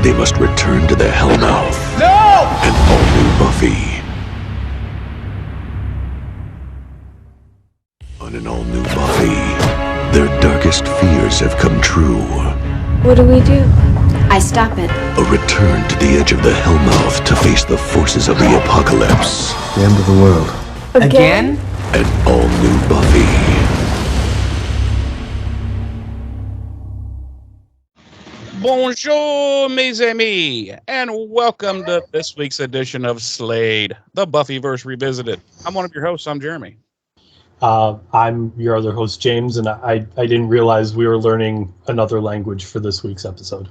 they must return to the Hellmouth. No! An all-new Buffy. On an all-new Buffy, their darkest fears have come true. What do we do? I stop it. A return to the edge of the Hellmouth to face the forces of the apocalypse. The end of the world. Again? An all-new Buffy. Bonjour, mes amis, and welcome to this week's edition of Slade, the Buffyverse Revisited. I'm one of your hosts. I'm Jeremy. I'm your other host, James, and I didn't realize we were learning another language for this week's episode.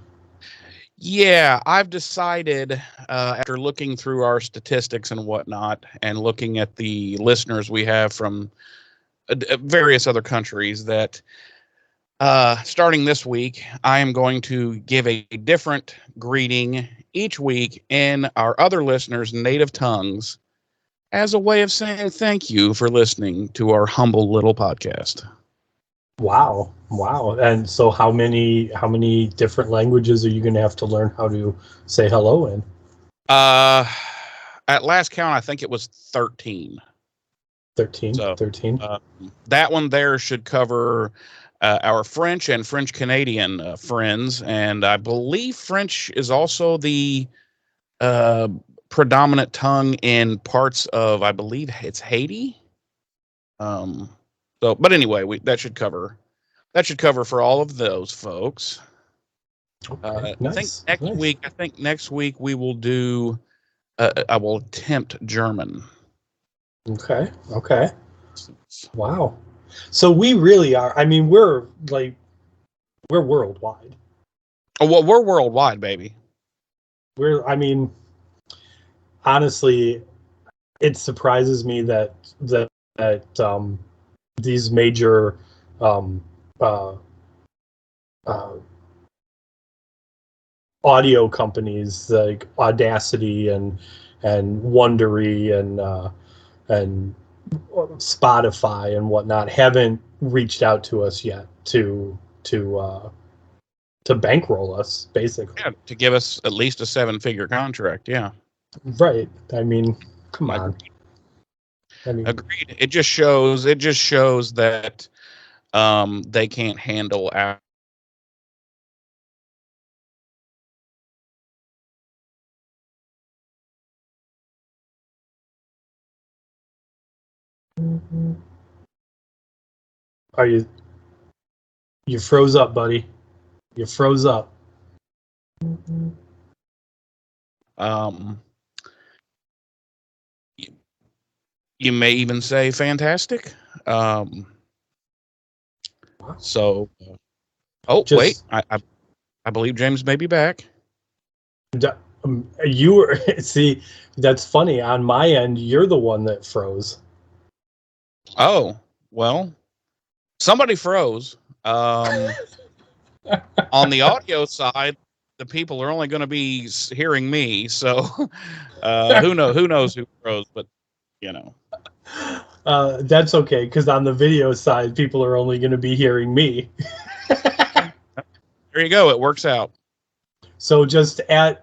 Yeah, I've decided, after looking through our statistics and whatnot, and looking at the listeners we have from various other countries, that starting this week, I am going to give a different greeting each week in our other listeners' native tongues as a way of saying thank you for listening to our humble little podcast. Wow. And so how many different languages are you going to have to learn how to say hello in? At last count, I think it was 13. 13? So, 13? That one there should cover our French and French-Canadian friends, and I believe French is also the predominant tongue in parts of, I believe it's Haiti. But anyway, that should cover for all of those folks. Okay, nice. I think next week we will do. I will attempt German. Okay. Wow. So we really are. I mean, we're worldwide. Oh, well, we're worldwide, baby. Honestly, it surprises me that these major audio companies like Audacity and Wondery and Spotify and whatnot haven't reached out to us yet to bankroll us, basically. Yeah, to give us at least a 7-figure contract. Yeah. Right. I mean, come on. Agreed. It just shows that they can't handle our. Are you froze up, buddy? You froze up. You may even say fantastic. Wait, I believe James may be back. You were see, that's funny. On my end, you're the one that froze. Oh, well, somebody froze. On the audio side, the people are only going to be hearing me. So who knows who froze, but you know. That's okay, because on the video side, people are only going to be hearing me. There you go. It works out. So just at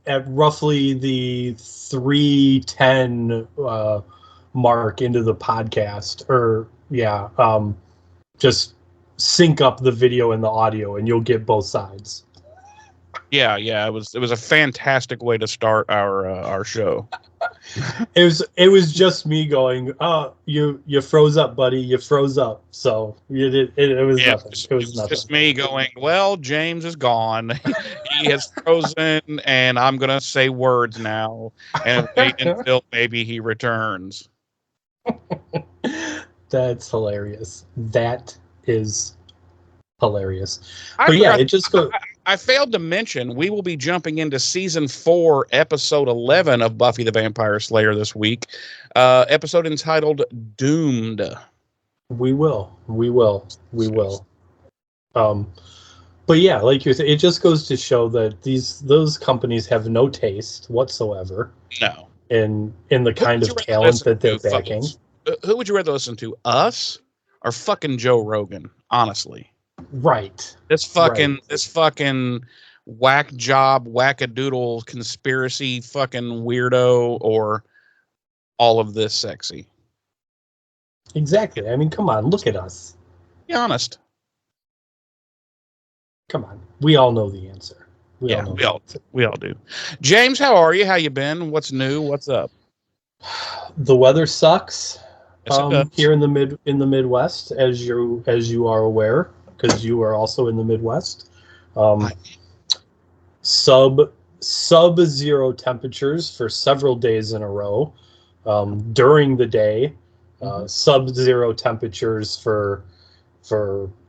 roughly the 3:10 mark into the podcast, just sync up the video and the audio, and you'll get both sides. Yeah. It was a fantastic way to start our show. It was just me going, "Oh, you froze up, buddy. You froze up." So it was nothing. It was nothing. Just me going, "Well, James is gone. He has frozen, and I'm gonna say words now and wait until maybe he returns." That's hilarious. That is hilarious. I failed to mention we will be jumping into season 4, episode 11 of Buffy the Vampire Slayer this week. Episode entitled "Doomed." We will. But yeah, like you're saying, it just goes to show that those companies have no taste whatsoever. No. In the kind of talent that they're backing. Who would you rather listen to, us or fucking Joe Rogan? Honestly. Right. This fucking whack job, wackadoodle conspiracy fucking weirdo, or all of this sexy? Exactly. I mean, come on, look at us. Be honest. Come on. We all know the answer. We all do. James, how are you? How you been? What's new? What's up? The weather sucks. Yes, it does. Here in the Midwest, as you are aware, because you are also in the Midwest. Sub-zero temperatures for several days in a row. During the day, sub-zero temperatures for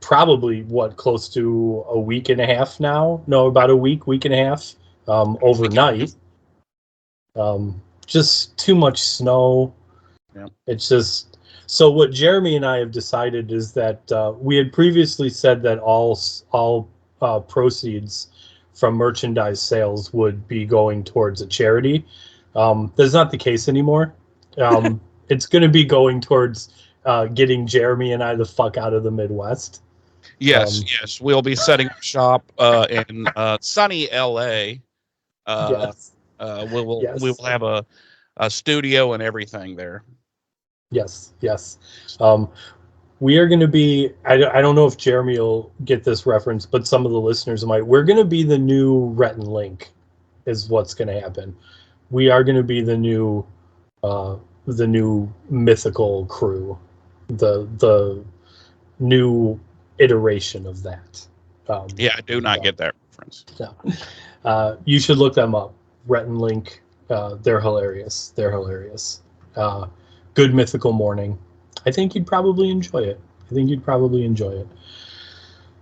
probably close to a week and a half now. No, about a week and a half. Overnight. Just too much snow. Yeah. It's just so. What Jeremy and I have decided is that we had previously said that all proceeds from merchandise sales would be going towards a charity. That's not the case anymore. It's going to be going towards getting Jeremy and I the fuck out of the Midwest. Yes. We'll be setting up shop in sunny LA. Yes. We will have a studio and everything there. Yes. We are going to be, I don't know if Jeremy will get this reference, but some of the listeners might. We're going to be the new Rhett and Link is what's going to happen. We are going to be the new mythical crew, the new iteration of that. I do not get that reference. No. You should look them up. Rhett and Link, they're hilarious. Good Mythical Morning. I think you'd probably enjoy it.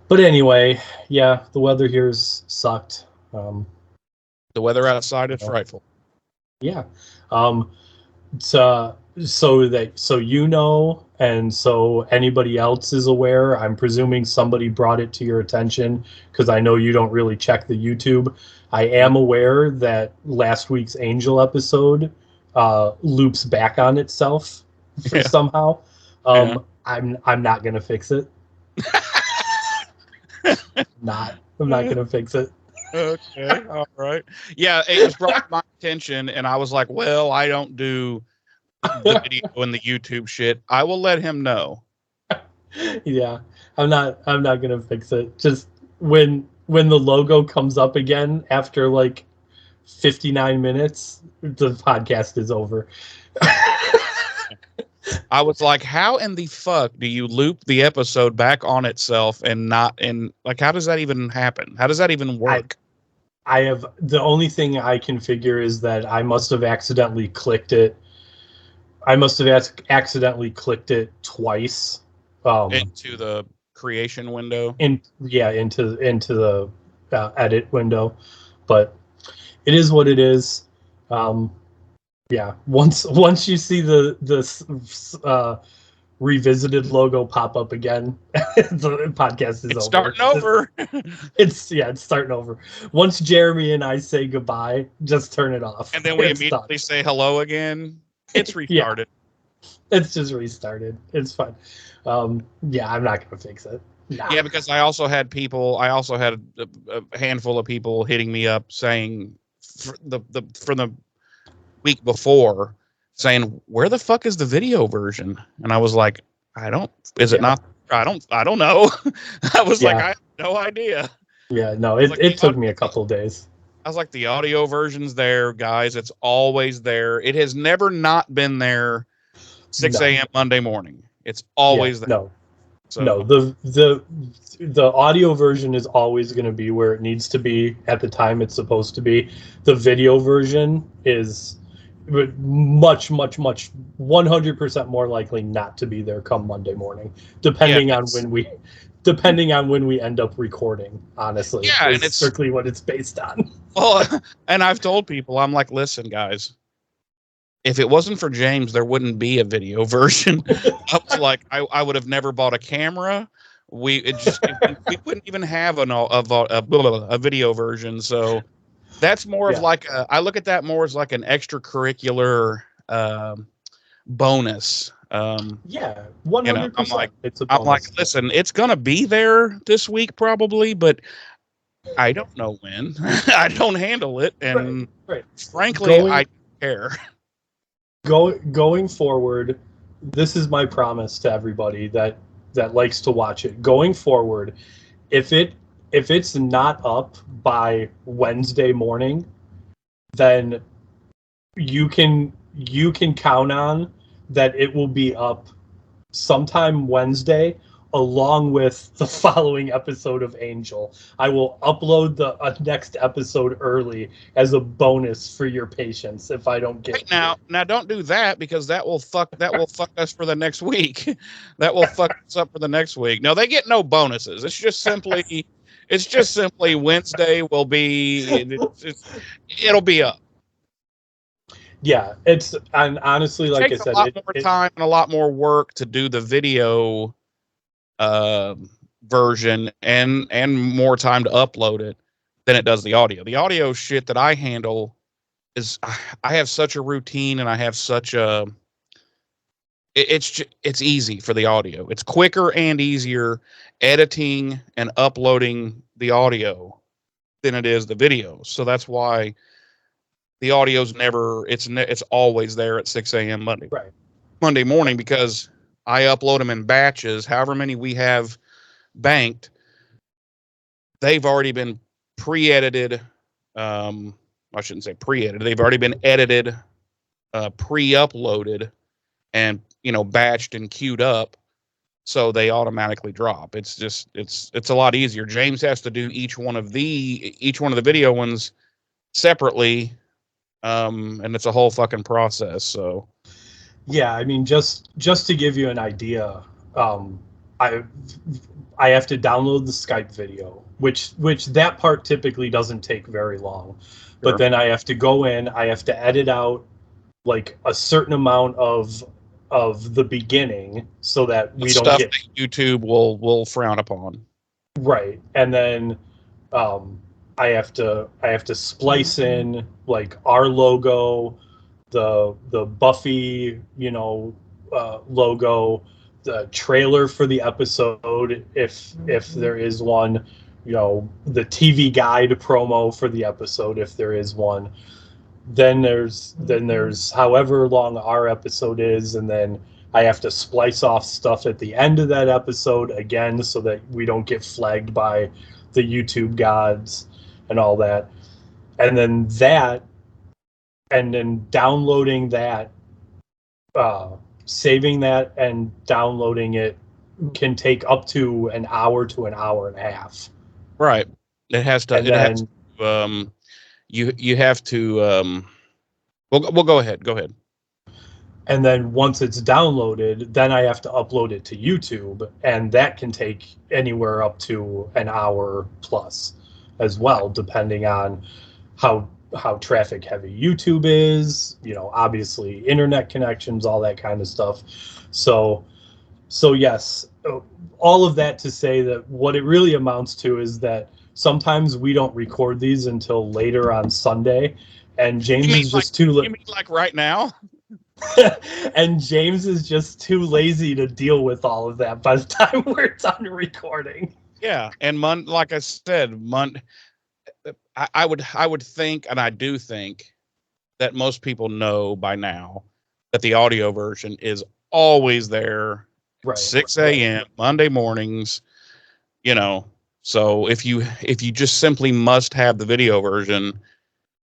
But anyway, yeah, the weather here's sucked. The weather outside is frightful. Yeah. So you know, and so anybody else is aware. I'm presuming somebody brought it to your attention because I know you don't really check the YouTube. I am aware that last week's Angel episode loops back on itself somehow. I'm not gonna fix it. I'm not gonna fix it. Okay, all right. Yeah, it was brought to my attention, and I was like, "Well, I don't do the video and the YouTube shit. I will let him know." Yeah, I'm not gonna fix it. Just when the logo comes up again after like 59 minutes, the podcast is over. I was like, how in the fuck do you loop the episode back on itself and not in, like, how does that even happen? How does that even work? I have, the only thing I can figure is that I must have accidentally clicked it. Twice. Into the creation window? Into the edit window. But it is what it is. Yeah, once you see the revisited logo pop up again, the podcast is over. Starting over. It's starting over. Once Jeremy and I say goodbye, just turn it off. And then we immediately say hello again. It's restarted. It's just restarted. It's fine. I'm not gonna fix it. Nah. Yeah, because I also had a handful of people hitting me up saying from the week before saying, where the fuck is the video version? And I was like, I don't know. I was like, I have no idea. Yeah, no, it took me a couple of days. I was like, the audio version's there, guys. It's always there. It has never not been there 6 a.m. Monday morning. It's always there. No, the audio version is always going to be where it needs to be at the time it's supposed to be. The video version is much 100% more likely not to be there come Monday morning, depending on when we end up recording. Honestly, and it's strictly what it's based on. Well, and I've told people, I'm like, listen, guys, if it wasn't for James, there wouldn't be a video version. I was like, I would have never bought a camera. We wouldn't even have a video version. So that's more of like I look at that more as like an extracurricular bonus. 100%. I'm like, listen, it's gonna be there this week probably, but I don't know when. I don't handle it, and Right. frankly, I don't care. Going forward, this is my promise to everybody that likes to watch it. Going forward, if it's not up by Wednesday morning, then you can count on that it will be up sometime Wednesday, along with the following episode of Angel. I will upload the next episode early as a bonus for your patience if I don't get Right now don't do that, because that will fuck us for the next week. That will fuck us up for the next week. No, they get no bonuses. It's just simply Wednesday will be it'll be up. Yeah, it's, and honestly, It like I takes a said, lot more time and a lot more work to do the video version, and more time to upload it than it does the audio. The audio shit that I handle is, I have such a routine, and I have such a it's easy for the audio. It's quicker and easier editing and uploading the audio than it is the video. So that's why the audio's never it's always there at 6 a.m. Monday morning, because I upload them in batches. However many we have banked, they've already been pre-edited. I shouldn't say pre-edited. They've already been edited, pre-uploaded, and batched and queued up, so they automatically drop. It's just it's a lot easier. James has to do each one of the video ones separately, and it's a whole fucking process. So yeah, I mean, just to give you an idea, I have to download the Skype video, which that part typically doesn't take very long. But then I have to go in, I have to edit out like a certain amount of the beginning so that we don't get that YouTube will frown upon. Right. And then I have to splice in like our logo, the Buffy, logo, the trailer for the episode, if there is one, the TV guide promo for the episode, if there is one. Then there's however long our episode is, and then I have to splice off stuff at the end of that episode again so that we don't get flagged by the YouTube gods and all that. And then downloading that, saving that and downloading it can take up to an hour to an hour and a half. Right. It has to. You have to. We'll go ahead. Go ahead. And then once it's downloaded, then I have to upload it to YouTube, and that can take anywhere up to an hour plus as well, depending on how traffic heavy YouTube is, obviously internet connections, all that kind of stuff. So yes, all of that to say that what it really amounts to is that sometimes we don't record these until later on Sunday, and James is just too you mean like right now? and James is just too lazy to deal with all of that by the time we're done recording. Yeah, and like I said, I would think, and I do think, that most people know by now that the audio version is always there, right, 6 a.m. Monday mornings. So if you just simply must have the video version,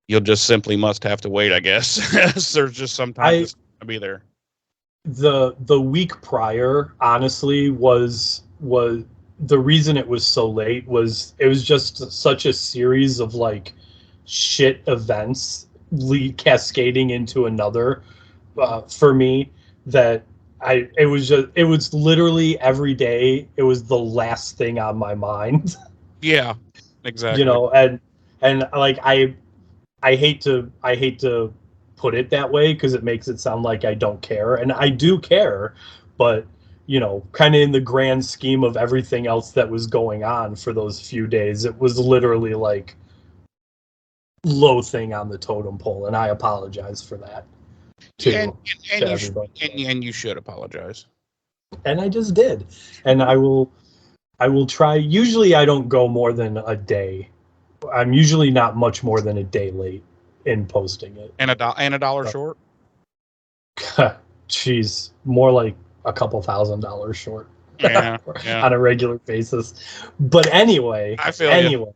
you'll just simply must have to wait, I guess. There's just sometimes it's gonna be there. The week prior, honestly, was the reason it was so late was it was just such a series of like shit events cascading into another for me that it was literally every day it was the last thing on my mind. Yeah, exactly. And like I hate to put it that way because it makes it sound like I don't care, and I do care, but kind of in the grand scheme of everything else that was going on for those few days, it was literally like low thing on the totem pole, and I apologize for that too. And you should apologize. And I just did, and I will try. Usually, I don't go more than a day I'm usually not much more than a day late in posting it. And a dollar short? She's more like a couple $1,000s short. Yeah. On a regular basis. But anyway, I feel you.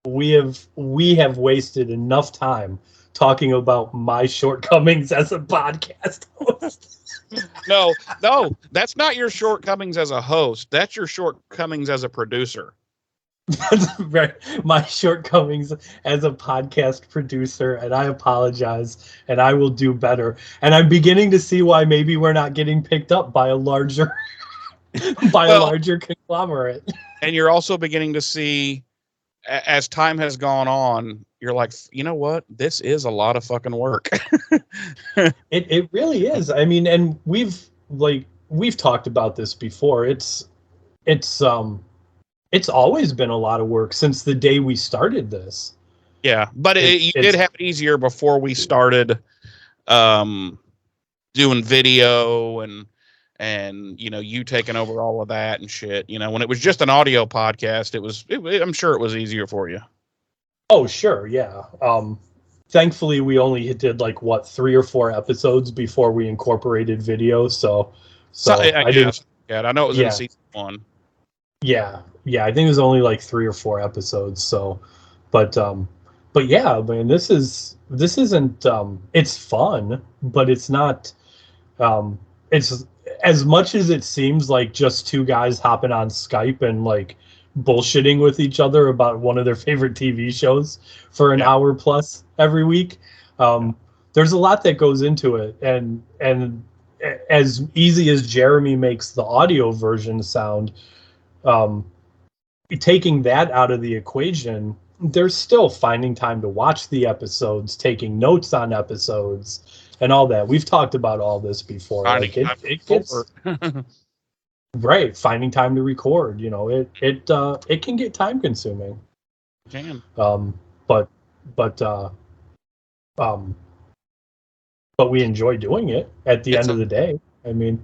we have wasted enough time talking about my shortcomings as a podcast host. No, that's not your shortcomings as a host. That's your shortcomings as a producer. That's right. My shortcomings as a podcast producer, and I apologize, and I will do better. And I'm beginning to see why maybe we're not getting picked up by a larger a larger conglomerate. And you're also beginning to see, as time has gone on, you're like, you know what? This is a lot of fucking work. It really is. I mean, and we've talked about this before. It's always been a lot of work since the day we started this. Yeah, but you did have it easier before we started doing video and you taking over all of that and shit. When it was just an audio podcast, I'm sure it was easier for you. Oh, sure, yeah. Thankfully, we only did 3 or 4 episodes before we incorporated video. So I didn't. Yeah, I know it was in season 1. Yeah, I think it was only 3 or 4 episodes. So, but yeah, man, this isn't. It's fun, but it's not. It's as much as it seems like just 2 guys hopping on Skype and bullshitting with each other about one of their favorite TV shows for an hour plus every week. There's a lot that goes into it, and as easy as Jeremy makes the audio version sound, taking that out of the equation, there's still finding time to watch the episodes, taking notes on episodes, and all that. We've talked about all this before. It gets right. Finding time to record, it can get time consuming. Damn. But we enjoy doing it at the end of the day. I mean,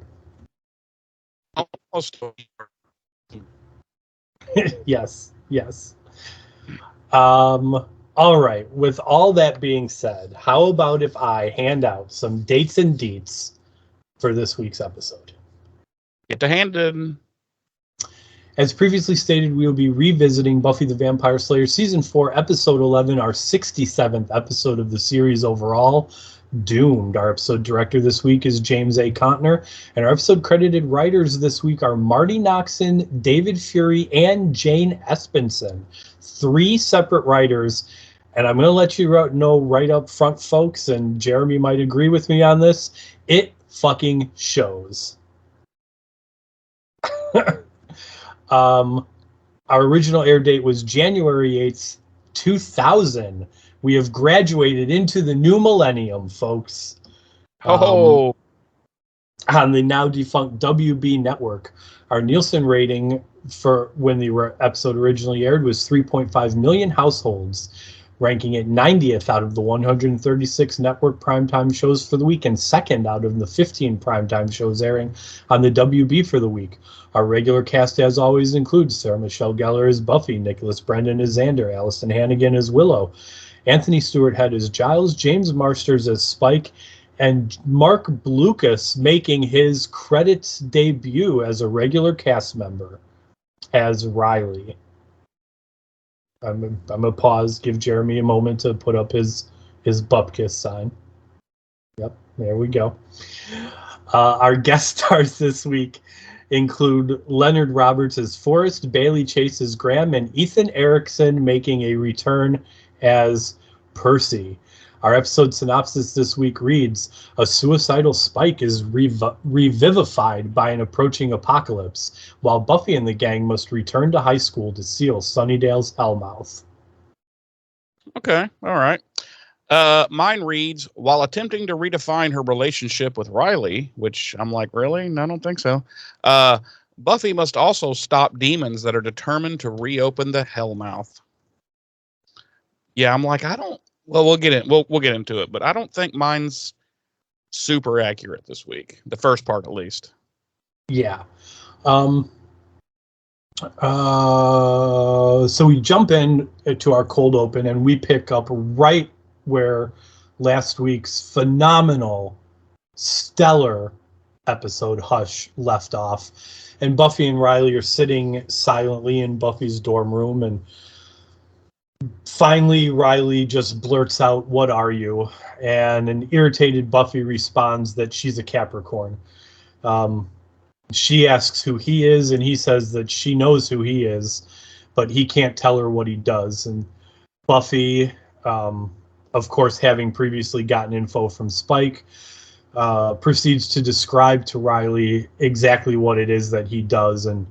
almost. Yes. All right. With all that being said, how about if I hand out some dates and deets for this week's episode? Get to hand in. As previously stated, we will be revisiting Buffy the Vampire Slayer Season 4, Episode 11, our 67th episode of the series overall, Doomed. Our episode director this week is James A. Contner, and our episode credited writers this week are Marty Noxon, David Fury, and Jane Espenson. 3 separate writers, and I'm going to let you know right up front, folks, and Jeremy might agree with me on this, it fucking shows. Our original air date was January 8th, 2000. We have graduated into the new millennium, folks. On the now defunct WB network. Our Nielsen rating for when the episode originally aired was 3.5 million households, ranking it 90th out of the 136 network primetime shows for the week and second out of the 15 primetime shows airing on the WB for the week. Our regular cast, as always, includes Sarah Michelle Gellar as Buffy, Nicholas Brendan as Xander, Allison Hannigan as Willow, Anthony Stewart Head as Giles, James Marsters as Spike, and Mark Blucas making his credits debut as a regular cast member as Riley. I'm gonna pause, give Jeremy a moment to put up his Bupkis sign. Yep, there we go. Our guest stars this week include Leonard Roberts as Forrest, Bailey Chase as Graham, and Ethan Erickson making a return as Percy. Our episode synopsis this week reads, a suicidal Spike is revivified by an approaching apocalypse, while Buffy and the gang must return to high school to seal Sunnydale's Hellmouth. Okay, all right. Mine reads, while attempting to redefine her relationship with Riley, which I'm like, really? No, I don't think so. Buffy must also stop demons that are determined to reopen the Hellmouth. Yeah, I'm like, well, we'll get into it, but I don't think mine's super accurate this week. The first part, at least. Yeah. So we jump in to our cold open, and we pick up right where last week's phenomenal, stellar episode Hush left off. And Buffy and Riley are sitting silently in Buffy's dorm room, and finally Riley just blurts out, "What are you?" And an irritated Buffy responds that she's a Capricorn. She asks who he is, and he says that she knows who he is, but he can't tell her what he does. And Buffy, of course, having previously gotten info from Spike, proceeds to describe to Riley exactly what it is that he does. And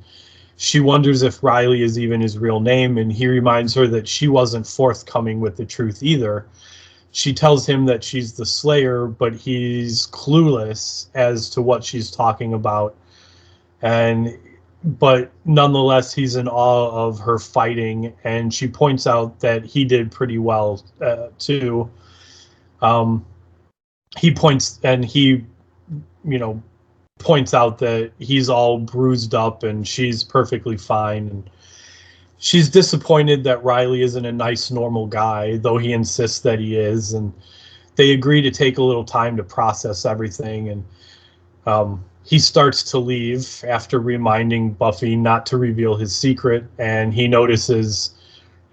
she wonders if Riley is even his real name, and he reminds her that she wasn't forthcoming with the truth either. She tells him that she's the Slayer, but he's clueless as to what she's talking about. But nonetheless, he's in awe of her fighting, and she points out that he did pretty well too. He points out that he's all bruised up, and she's perfectly fine. And she's disappointed that Riley isn't a nice, normal guy, though he insists that he is. And they agree to take a little time to process everything. And he starts to leave after reminding Buffy not to reveal his secret, and he notices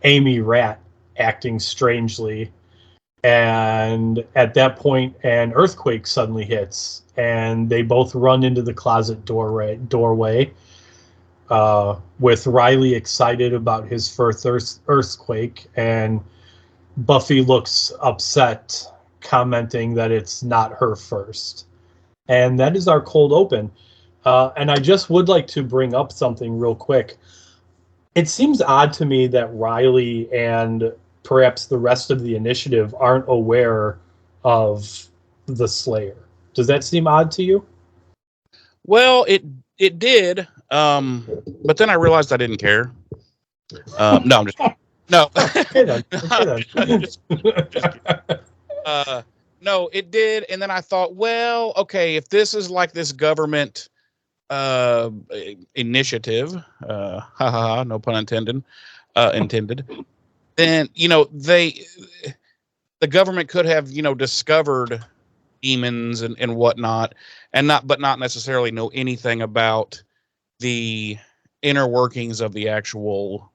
Amy Rat acting strangely. And at that point, an earthquake suddenly hits, and they both run into the closet doorway, with Riley excited about his first earthquake, and Buffy looks upset, commenting that it's not her first. And that is our cold open. And I just would like to bring up something real quick. It seems odd to me that Riley and perhaps the rest of the initiative aren't aware of the Slayer. Does that seem odd to you? Well, it did, but then I realized I didn't care. No, I'm just no. No, it did, and then I thought, well, okay, if this is like this government initiative, no pun intended, then the government could have discovered demons and whatnot, and not necessarily know anything about the inner workings of the actual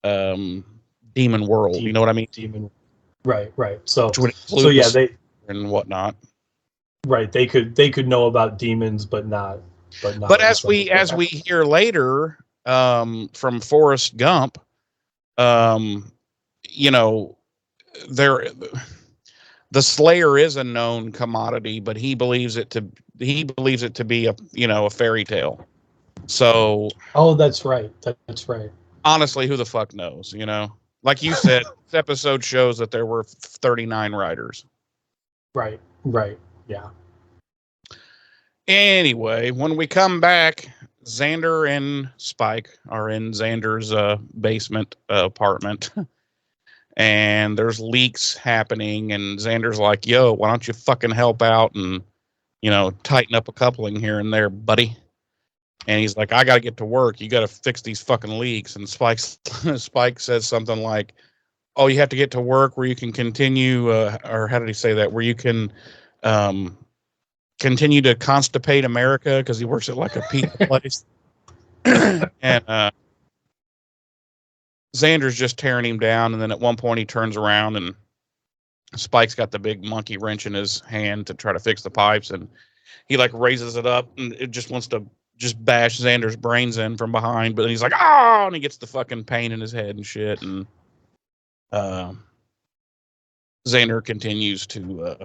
demon world. You know what I mean? Demon. Right. So yeah, they and whatnot. Right, they could know about demons, but not. But as we hear later from Forrest Gump, the Slayer is a known commodity, but he believes it to be a fairy tale. So that's right. That's right. Honestly, who the fuck knows? Like you said, this episode shows that there were 39 writers. Right. Yeah. Anyway, when we come back, Xander and Spike are in Xander's basement apartment, and there's leaks happening, and Xander's like, "Yo, why don't you fucking help out and, tighten up a coupling here and there, buddy?" And he's like, "I got to get to work. You got to fix these fucking leaks." And Spike says something like, "Oh, you have to get to work where you can continue," or how did he say that? Where you can continue to constipate America, because he works at like a pizza place. And Xander's just tearing him down, and then at one point he turns around and Spike's got the big monkey wrench in his hand to try to fix the pipes, and he like raises it up and it just wants to just bash Xander's brains in from behind, but then he's like, "Oh," and he gets the fucking pain in his head and shit, and Xander continues to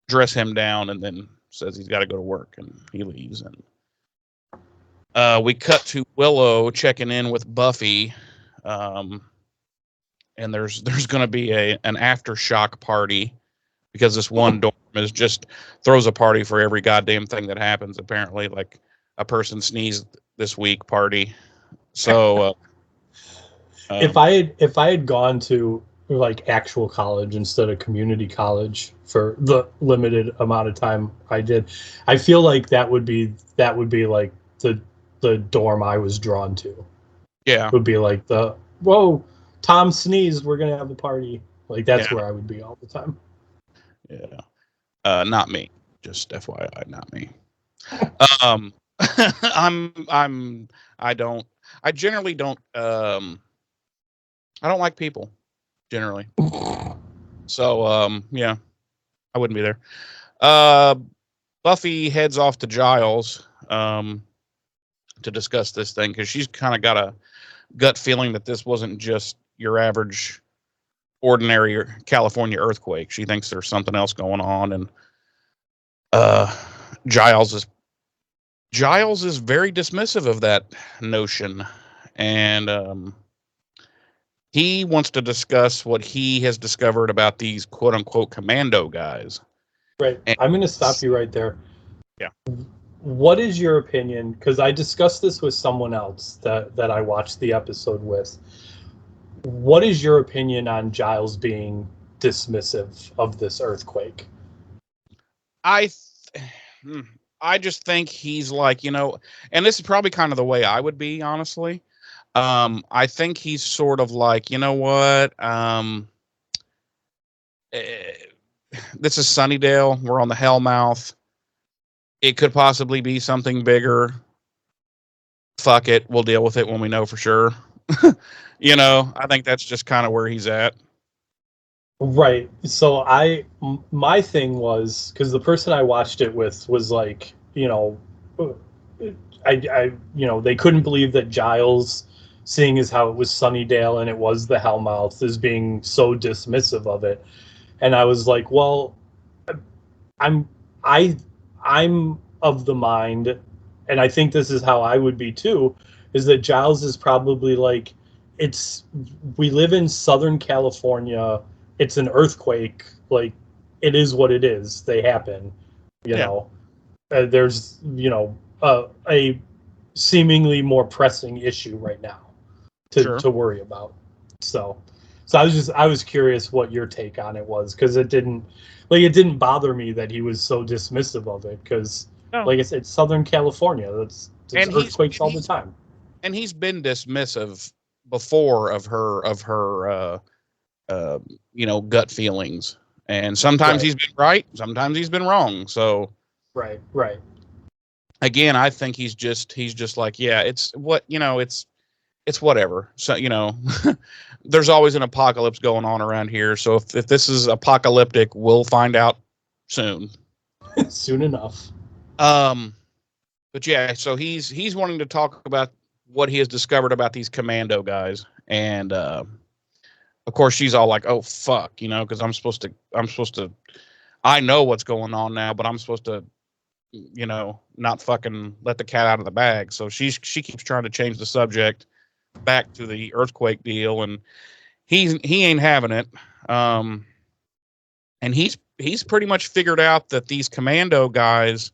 dress him down, and then says he's got to go to work, and he leaves. And we cut to Willow checking in with Buffy, and there's going to be an aftershock party, because this one dorm is just throws a party for every goddamn thing that happens. Apparently, like a person sneezed this week party. So if I had gone to like actual college instead of community college for the limited amount of time I did, I feel like that would be like the the dorm I was drawn to. Yeah. Would be like whoa, Tom sneezed, we're gonna have a party. Like that's Yeah. where I would be all the time. Yeah. Not me. Just FYI, not me. I generally don't I don't like people generally. So yeah, I wouldn't be there. Buffy heads off to Giles to discuss this thing because she's kind of got a gut feeling that this wasn't just your average ordinary California earthquake. She thinks there's something else going on, and Giles is very dismissive of that notion, and he wants to discuss what he has discovered about these quote unquote commando guys. Right. And, I'm going to stop you right there. Yeah. What is your opinion? Because I discussed this with someone else that I watched the episode with. What is your opinion on Giles being dismissive of this earthquake? I just think he's like, and this is probably kind of the way I would be, honestly. I think he's sort of like, you know what? This is Sunnydale. We're on the Hellmouth. It could possibly be something bigger. Fuck it. We'll deal with it when we know for sure. I think that's just kind of where he's at. Right. So my thing was, because the person I watched it with was like, they couldn't believe that Giles, seeing as how it was Sunnydale and it was the Hellmouth, is being so dismissive of it. And I was like, well, I'm of the mind, and I think this is how I would be too, is that Giles is probably like, we live in Southern California. It's an earthquake. Like, it is what it is. They happen. There's a seemingly more pressing issue right now to worry about. So I was curious what your take on it was, because it didn't bother me that he was so dismissive of it, because like I said, Southern California, there's earthquakes all the time. And he's been dismissive before of her gut feelings, and sometimes he's been right, sometimes he's been wrong. So right. Again, I think he's just like, yeah, it's whatever. So there's always an apocalypse going on around here. So if this is apocalyptic, we'll find out soon. Soon enough. But yeah, so he's wanting to talk about what he has discovered about these commando guys, and of course she's all like, "Oh fuck," because I'm supposed to, I know what's going on now, but I'm supposed to, not fucking let the cat out of the bag. So she keeps trying to change the subject back to the earthquake deal, and he ain't having it. And he's pretty much figured out that these commando guys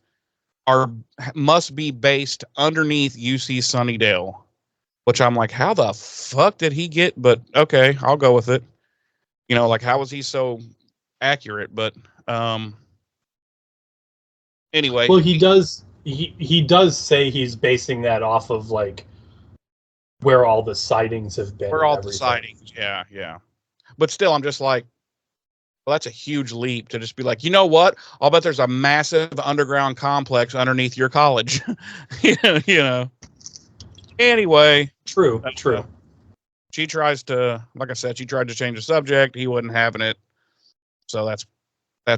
must be based underneath UC Sunnydale, which I'm like, how the fuck did he get? But okay, I'll go with it. Like, how was he so accurate? But anyway, well, he does say he's basing that off of like where all the sightings have been. Where all the sightings, yeah. But still, I'm just like, well, that's a huge leap to just be like, you know what? I'll bet there's a massive underground complex underneath your college. Anyway. True. She tries to, like I said, she tried to change the subject. He wasn't having it. So that's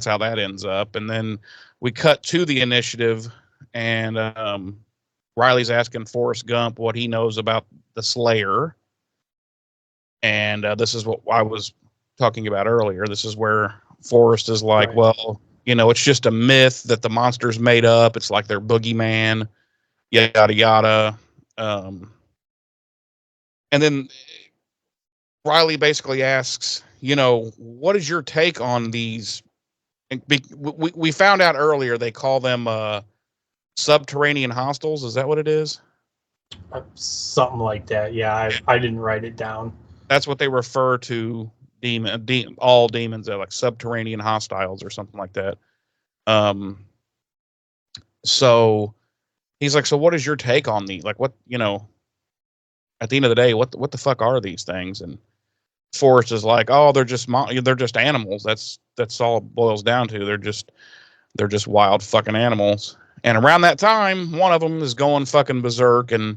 how that ends up. And then we cut to the initiative, and Riley's asking Forrest Gump what he knows about the Slayer. And this is what I was talking about earlier. This is where Forrest is like, well, it's just a myth that the monster's made up. It's like their boogeyman, yada, yada. And then Riley basically asks, what is your take on these? We found out earlier they call them subterranean hostiles. Is that what it is? Something like that. Yeah, I didn't write it down. That's what they refer to all demons are, like subterranean hostiles or something like that. So he's like, so what is your take on the, like, what, at the end of the day, what the fuck are these things? And Forrest is like, oh, they're just animals. That's all it boils down to. They're just wild fucking animals. And around that time, one of them is going fucking berserk and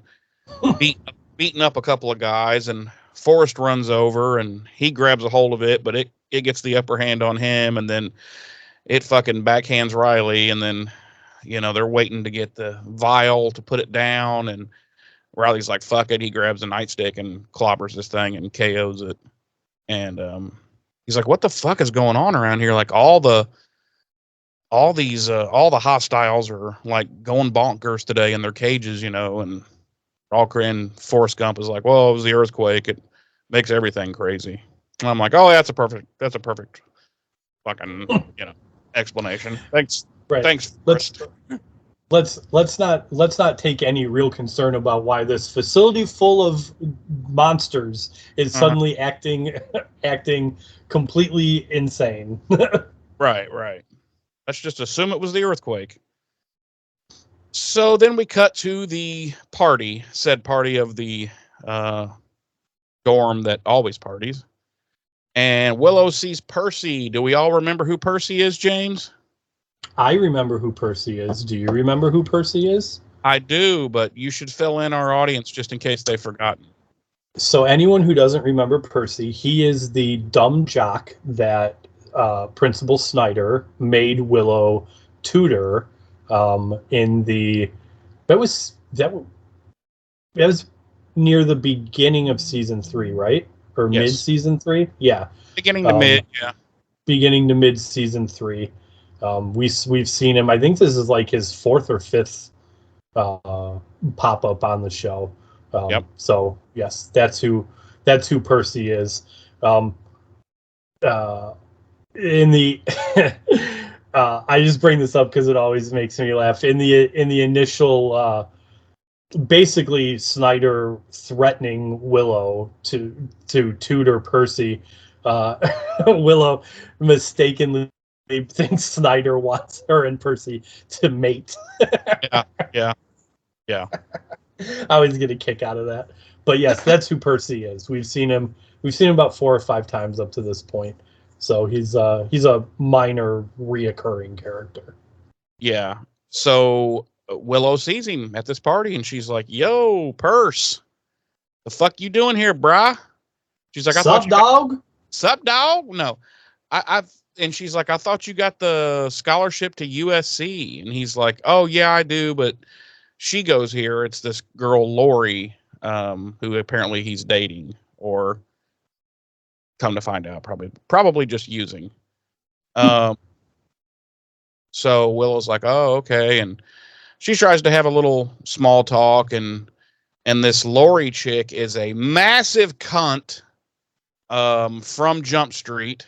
beating up a couple of guys, and Forrest runs over and he grabs a hold of it, but it gets the upper hand on him, and then it fucking backhands Riley, and then they're waiting to get the vial to put it down, and Riley's like, fuck it. He grabs a nightstick and clobbers this thing and KOs it. And he's like, what the fuck is going on around here? Like all the hostiles are like going bonkers today in their cages, and Forrest Gump is like, well, it was the earthquake. It makes everything crazy. And I'm like, oh, that's a perfect fucking, explanation. Thanks. Right. Thanks. Let's not take any real concern about why this facility full of monsters is suddenly acting completely insane. Right. Let's just assume it was the earthquake. So then we cut to the said party of the dorm that always parties. And Willow sees Percy. Do we all remember who Percy is, James? I remember who Percy is. Do you remember who Percy is? I do, but you should fill in our audience just in case they've forgotten. So anyone who doesn't remember Percy, he is the dumb jock that Principal Snyder made Willow tutor that was near the beginning of season 3, right? Or yes. Mid season 3? Yeah. Beginning to mid, yeah. Beginning to mid season 3. We've seen him. I think this is like his 4th or 5th pop up on the show. Yep. So yes, that's who Percy is. In the I just bring this up because it always makes me laugh. In the initial, basically Snyder threatening Willow to tutor Percy, Willow mistakenly thinks Snyder wants her and Percy to mate. Yeah. I always get a kick out of that. But yes, that's who Percy is. We've seen him about 4 or 5 times up to this point. So he's a minor reoccurring character. Yeah. So Willow sees him at this party and she's like, yo, Perce, the fuck you doing here, brah? She's like, Sup, dog? Sup, dog? No. And she's like, I thought you got the scholarship to USC. And he's like, oh, yeah, I do. But she goes here. It's this girl, Lori, who apparently he's dating, or come to find out, probably just using. So Willow's like, oh, okay. And she tries to have a little small talk. And this Lori chick is a massive cunt from Jump Street.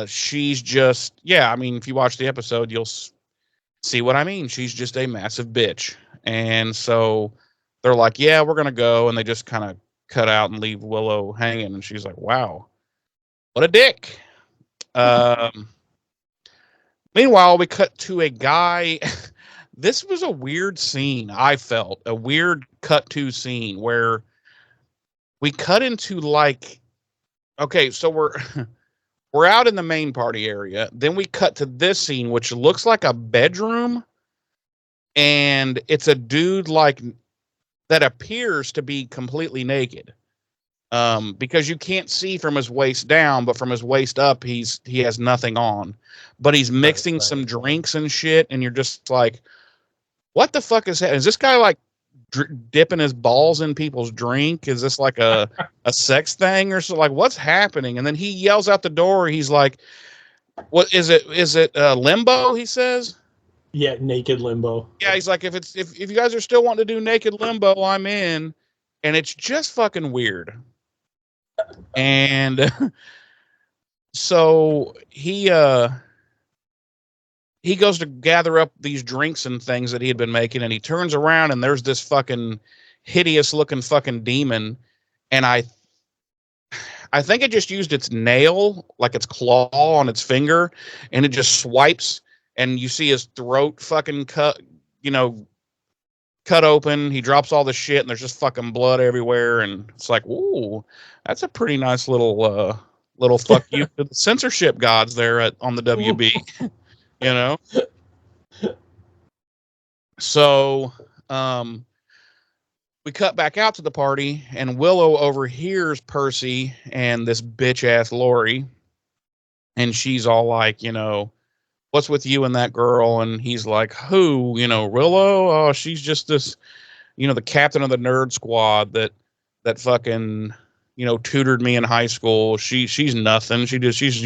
She's just, I mean, if you watch the episode, you'll see what I mean. She's just a massive bitch. And so they're like, yeah, we're going to go. And they just kind of cut out and leave Willow hanging. And she's like, wow, what a dick. Meanwhile, we cut to a guy. This was a weird scene. I felt a weird cut to scene where we cut into like, okay, so we're out in the main party area. Then we cut to this scene, which looks like a bedroom. And it's a dude like that appears to be completely naked. Because you can't see from his waist down, but from his waist up, he has nothing on. But he's mixing some drinks and shit. And you're just like, what the fuck is that? Is this guy like dipping his balls in people's drink? Is this like a sex thing or so? Like, what's happening? And then he yells out the door. He's like, what is it? Is it limbo? He says. Yeah. Naked limbo. Yeah. He's like, if you guys are still wanting to do naked limbo, I'm in. And it's just fucking weird. And so he goes to gather up these drinks and things that he had been making, and he turns around and there's this fucking hideous looking fucking demon. And I think it just used its nail, like its claw on its finger, and it just swipes, and you see his throat fucking cut open. He drops all the shit, and there's just fucking blood everywhere. And it's like, ooh, that's a pretty nice little fuck you to the censorship gods there on the WB. So, we cut back out to the party, and Willow overhears Percy and this bitch ass Lori, and she's all like, what's with you and that girl? And he's like, who? Willow? Oh, she's just this, the captain of the nerd squad that fucking, tutored me in high school. She's nothing. She's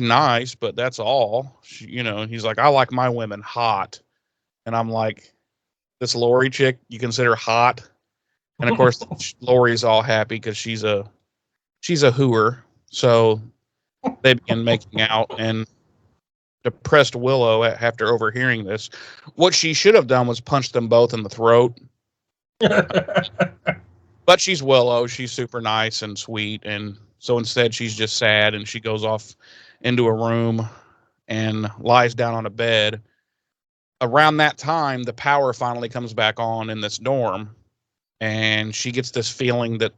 nice, but that's all. He's like, I like my women hot. And I'm like, this Lori chick you consider hot? And of course, Lori's all happy because she's a hooer. So they begin making out, and depressed Willow, after overhearing this, what she should have done was punch them both in the throat. But she's Willow. She's super nice and sweet. And so instead she's just sad, and she goes off into a room and lies down on a bed. Around that time, the power finally comes back on in this dorm, and she gets this feeling that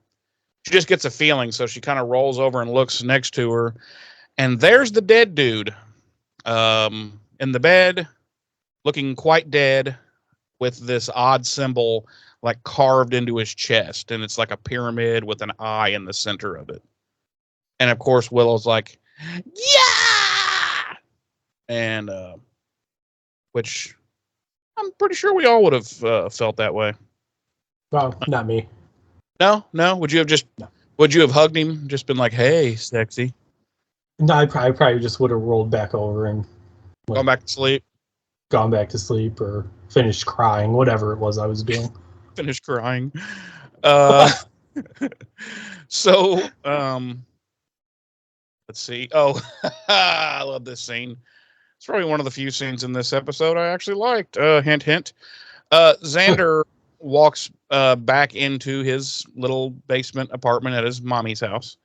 she just gets a feeling. So she kind of rolls over and looks next to her, and there's the dead dude in the bed, looking quite dead, with this odd symbol like carved into his chest, and it's like a pyramid with an eye in the center of it. And of course, Willow's like, yeah, and which I'm pretty sure we all would have felt that way. Well, not me. No. Would you have hugged him? Just been like, "Hey, sexy." No, I probably just would have rolled back over and gone back to sleep. Gone back to sleep or finished crying, whatever it was I was doing. Finished crying. So, let's see. Oh, I love this scene. It's probably one of the few scenes in this episode I actually liked. Hint, hint. Xander walks back into his little basement apartment at his mommy's house.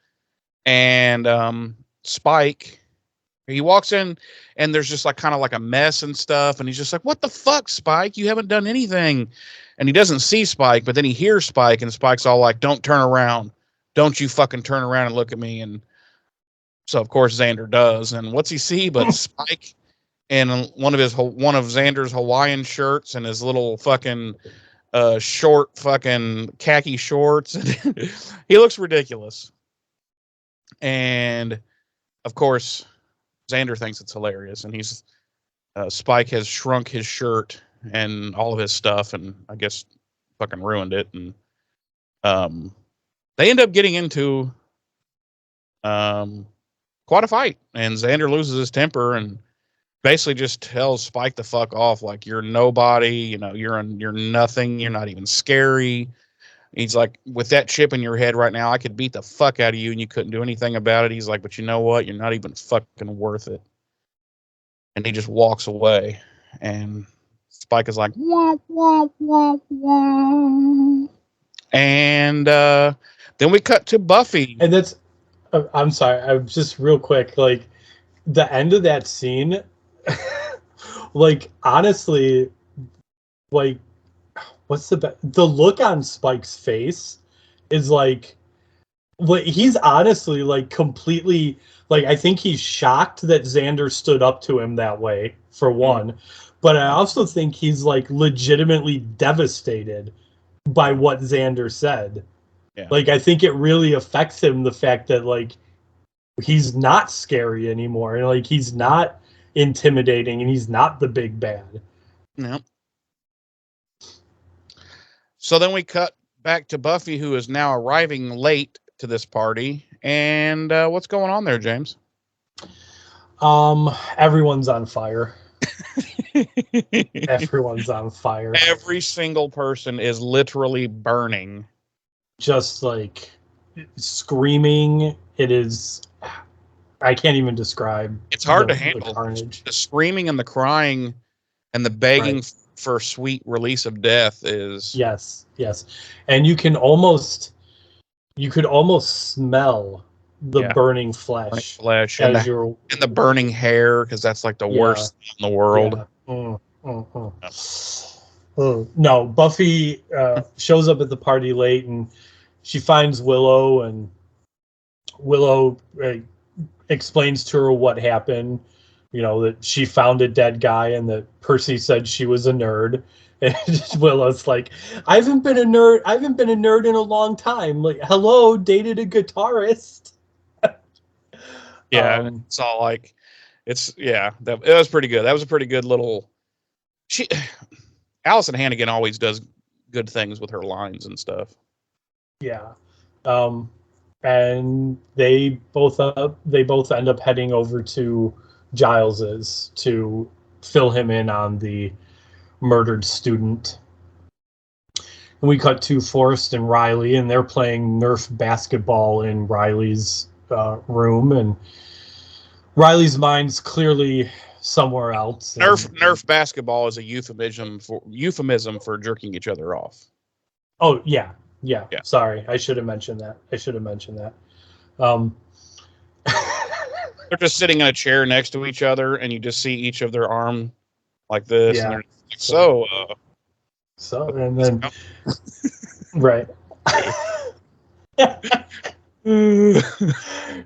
And Spike, he walks in, and there's just like kind of like a mess and stuff. And he's just like, what the fuck, Spike? You haven't done anything. And he doesn't see Spike, but then he hears Spike, and Spike's all like, don't turn around. Don't you fucking turn around and look at me. And so, of course, Xander does. And what's he see but Spike in one of Xander's Hawaiian shirts and his little fucking short fucking khaki shorts. He looks ridiculous. And of course, Xander thinks it's hilarious, and he's Spike has shrunk his shirt and all of his stuff, and I guess fucking ruined it. And they end up getting into quite a fight, and Xander loses his temper and basically just tells Spike to fuck off. Like, you're nobody, you're nothing, you're not even scary. He's like, with that chip in your head right now, I could beat the fuck out of you and you couldn't do anything about it. He's like, but you know what? You're not even fucking worth it. And he just walks away. And Spike is like, wah, wah, wah, wah. And then we cut to Buffy. And that's, I'm sorry, I'm just real quick, like, the end of that scene, like, honestly, like, what's the look on Spike's face is like he's honestly like completely, like, I think he's shocked that Xander stood up to him that way, for one, but I also think he's like legitimately devastated by what Xander said. Yeah. Like, I think it really affects him, the fact that like he's not scary anymore, and like he's not intimidating, and he's not the big bad. No. So then we cut back to Buffy, who is now arriving late to this party. And what's going on there, James? Everyone's on fire. Everyone's on fire. Every single person is literally burning. Just like screaming. It is, I can't even describe. It's hard to handle. The screaming and the crying and the begging, right, for sweet release of death is... Yes. And you could almost smell the burning flesh. And the burning hair, because that's like the worst in the world. Yeah. No, Buffy shows up at the party late, and she finds Willow, and Willow explains to her what happened. You know, that she found a dead guy, and that Percy said she was a nerd. And Willow's like, I haven't been a nerd in a long time. Like, hello, dated a guitarist. Yeah, it's all like, it was pretty good. That was a pretty good little. Allison Hannigan always does good things with her lines and stuff. Yeah, and they both end up heading over to Giles's to fill him in on the murdered student. And we cut to Forrest and Riley, and they're playing Nerf basketball in Riley's room, and Riley's mind's clearly somewhere else. Nerf basketball is a euphemism for jerking each other off. Oh yeah. Sorry, I should have mentioned that. They're just sitting in a chair next to each other, and you just see each of their arm like this. Yeah. And they're so and then right.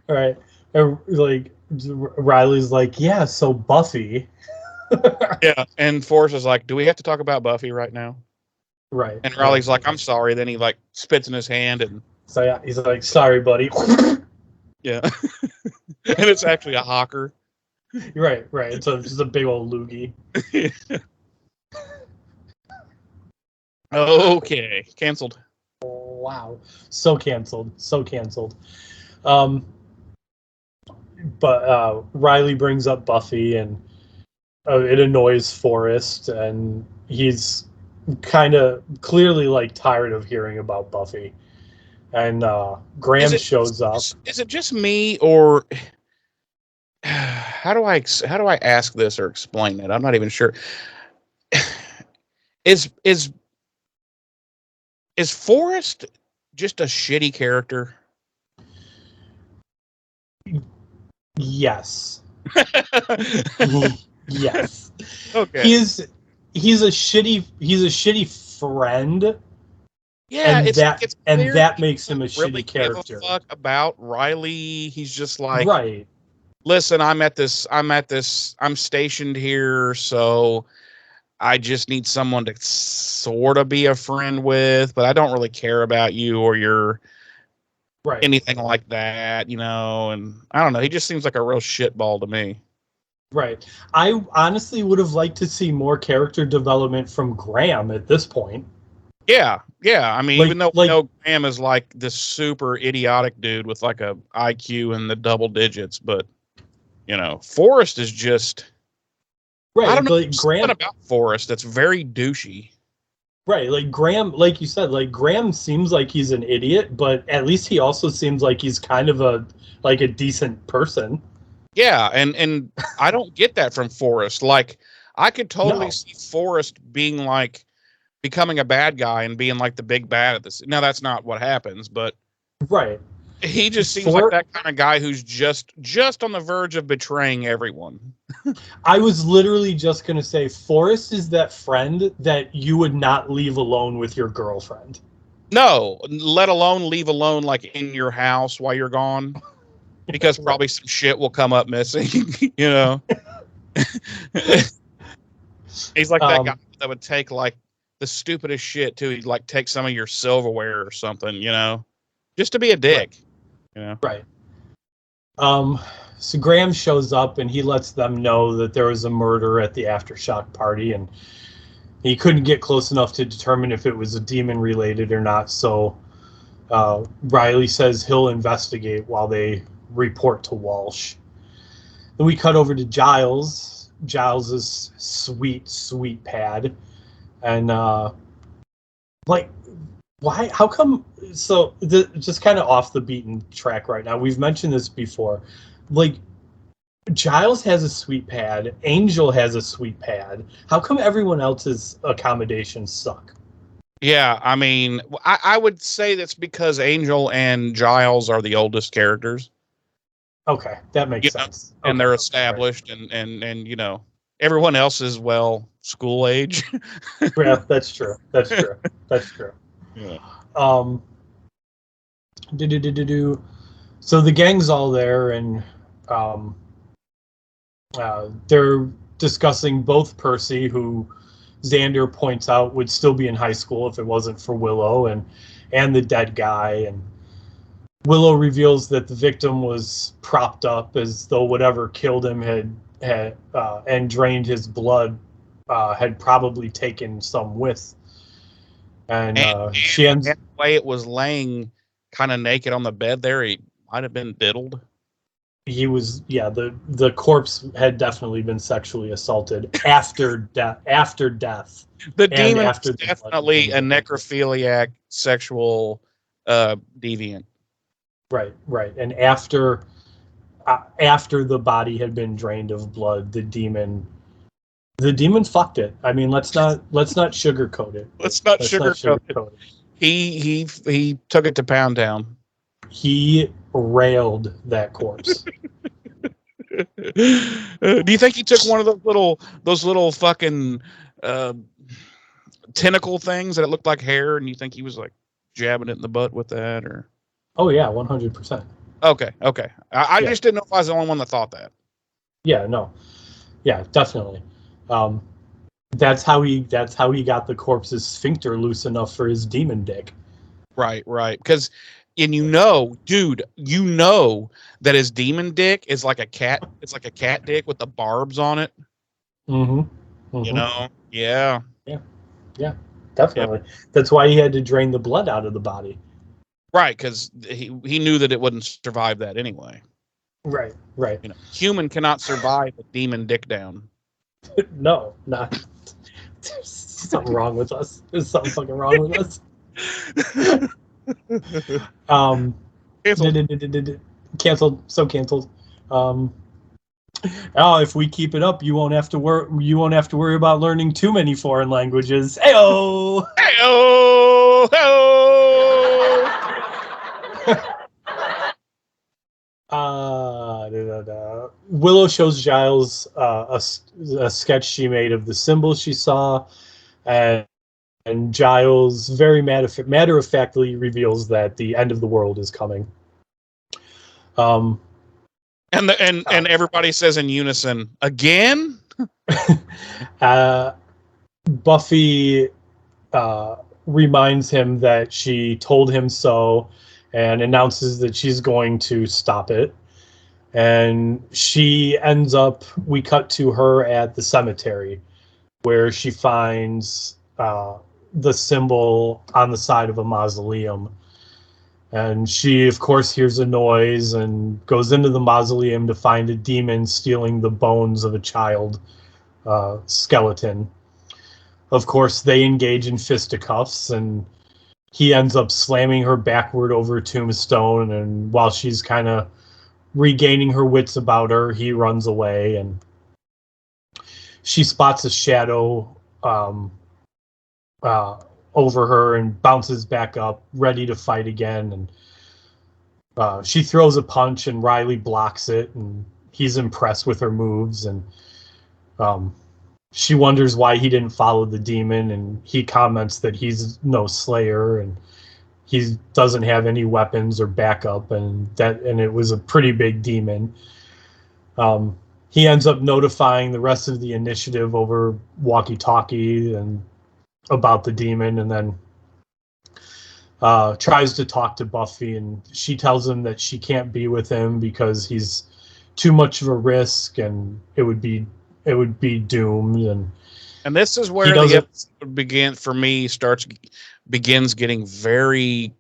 Right. And, like, Riley's like, yeah, so Buffy. Yeah, and Forrest is like, do we have to talk about Buffy right now? Right. And Riley's like, I'm sorry. Then he like spits in his hand, and so yeah, he's like, sorry, buddy. Yeah. And it's actually a hawker. Right. It's just a big old loogie. Okay, canceled. Wow, so canceled. But Riley brings up Buffy, and it annoys Forrest, and he's kind of clearly like tired of hearing about Buffy. And Graham shows up. Is it just me, or how do I ask this or explain it? I'm not even sure. Is Forrest just a shitty character? Yes. Yes. Okay. He's a shitty friend. Yeah, and that makes him a really shitty character. Give a fuck about Riley. He's just like, right. Listen, I'm stationed here, so I just need someone to sort of be a friend with, but I don't really care about you or your anything like that, you know. And I don't know. He just seems like a real shitball to me. Right. I honestly would have liked to see more character development from Graham at this point. Yeah. I mean, even though we know Graham is like this super idiotic dude with like a IQ in the double digits, but you know, Forrest is just right. I don't know. Like, Graham about Forrest that's very douchey. Right, like Graham, like you said, like Graham seems like he's an idiot, but at least he also seems like he's kind of a decent person. Yeah, and I don't get that from Forrest. Like, I could totally see Forrest being like becoming a bad guy and being like the big bad at this. Now that's not what happens, but right. He just seems like that kind of guy who's just on the verge of betraying everyone. I was literally just going to say Forrest is that friend that you would not leave alone with your girlfriend. No, let alone leave alone like in your house while you're gone. Because probably some shit will come up missing, you know. He's like that guy that would take like the stupidest shit too. He'd like take some of your silverware or something, you know, just to be a dick. You know? Right. So Graham shows up and he lets them know that there was a murder at the Aftershock party, and he couldn't get close enough to determine if it was a demon related or not. So Riley says he'll investigate while they report to Walsh. Then we cut over to Giles. Giles's sweet pad, and like, why? How come? So just kind of off the beaten track right now. We've mentioned this before. Like, Giles has a sweet pad. Angel has a sweet pad. How come everyone else's accommodations suck? Yeah, I mean, I would say that's because Angel and Giles are the oldest characters. Okay, that makes sense. And okay, they're established, right. and you know, everyone else is, well, school age. Yeah, that's true. That's true. That's true. Yeah. So the gang's all there, and they're discussing both Percy, who Xander points out would still be in high school if it wasn't for Willow, and the dead guy. And Willow reveals that the victim was propped up as though whatever killed him had and drained his blood had probably taken some with. And she ends. And the way it was laying kind of naked on the bed there, he might have been diddled. He was, yeah. The corpse had definitely been sexually assaulted after death. The demon is the definitely a necrophiliac sexual deviant. Right. And after the body had been drained of blood, the demon fucked it. I mean, let's not sugarcoat it. Let's not sugarcoat it. He took it to Pound Town. He railed that corpse. Do you think he took one of those little fucking tentacle things that it looked like hair, and you think he was like jabbing it in the butt with that, or? Oh yeah, 100%. Okay. I just didn't know if I was the only one that thought that. Yeah, no. Yeah, definitely. That's how he got the corpse's sphincter loose enough for his demon dick. Right. Because, and dude, that his demon dick is like a cat. It's like a cat dick with the barbs on it. Mm-hmm. You know? Yeah. Yeah, definitely. Yep. That's why he had to drain the blood out of the body. Right, because he knew that it wouldn't survive that anyway. Right. You know, human cannot survive a demon dick down. No, not. There's something wrong with us. There's something fucking wrong with us. Canceled. So canceled. If we keep it up, you won't have to worry about learning too many foreign languages. Heyo! Willow shows Giles a sketch she made of the symbol she saw, and Giles very matter-of-factly reveals that the end of the world is coming. And everybody says in unison, again? Buffy reminds him that she told him so, and announces that she's going to stop it. And she ends up, we cut to her at the cemetery, where she finds the symbol on the side of a mausoleum. And she, of course, hears a noise and goes into the mausoleum to find a demon stealing the bones of a child skeleton. Of course, they engage in fisticuffs, and he ends up slamming her backward over a tombstone, and while she's kind of regaining her wits about her, he runs away, and she spots a shadow over her and bounces back up, ready to fight again. And she throws a punch, and Riley blocks it, and he's impressed with her moves. And she wonders why he didn't follow the demon, and he comments that he's no slayer, and he doesn't have any weapons or backup, and it was a pretty big demon. He ends up notifying the rest of the initiative over walkie-talkie and about the demon, and then tries to talk to Buffy, and she tells him that she can't be with him because he's too much of a risk, and it would be doomed. And this is where the episode begins getting very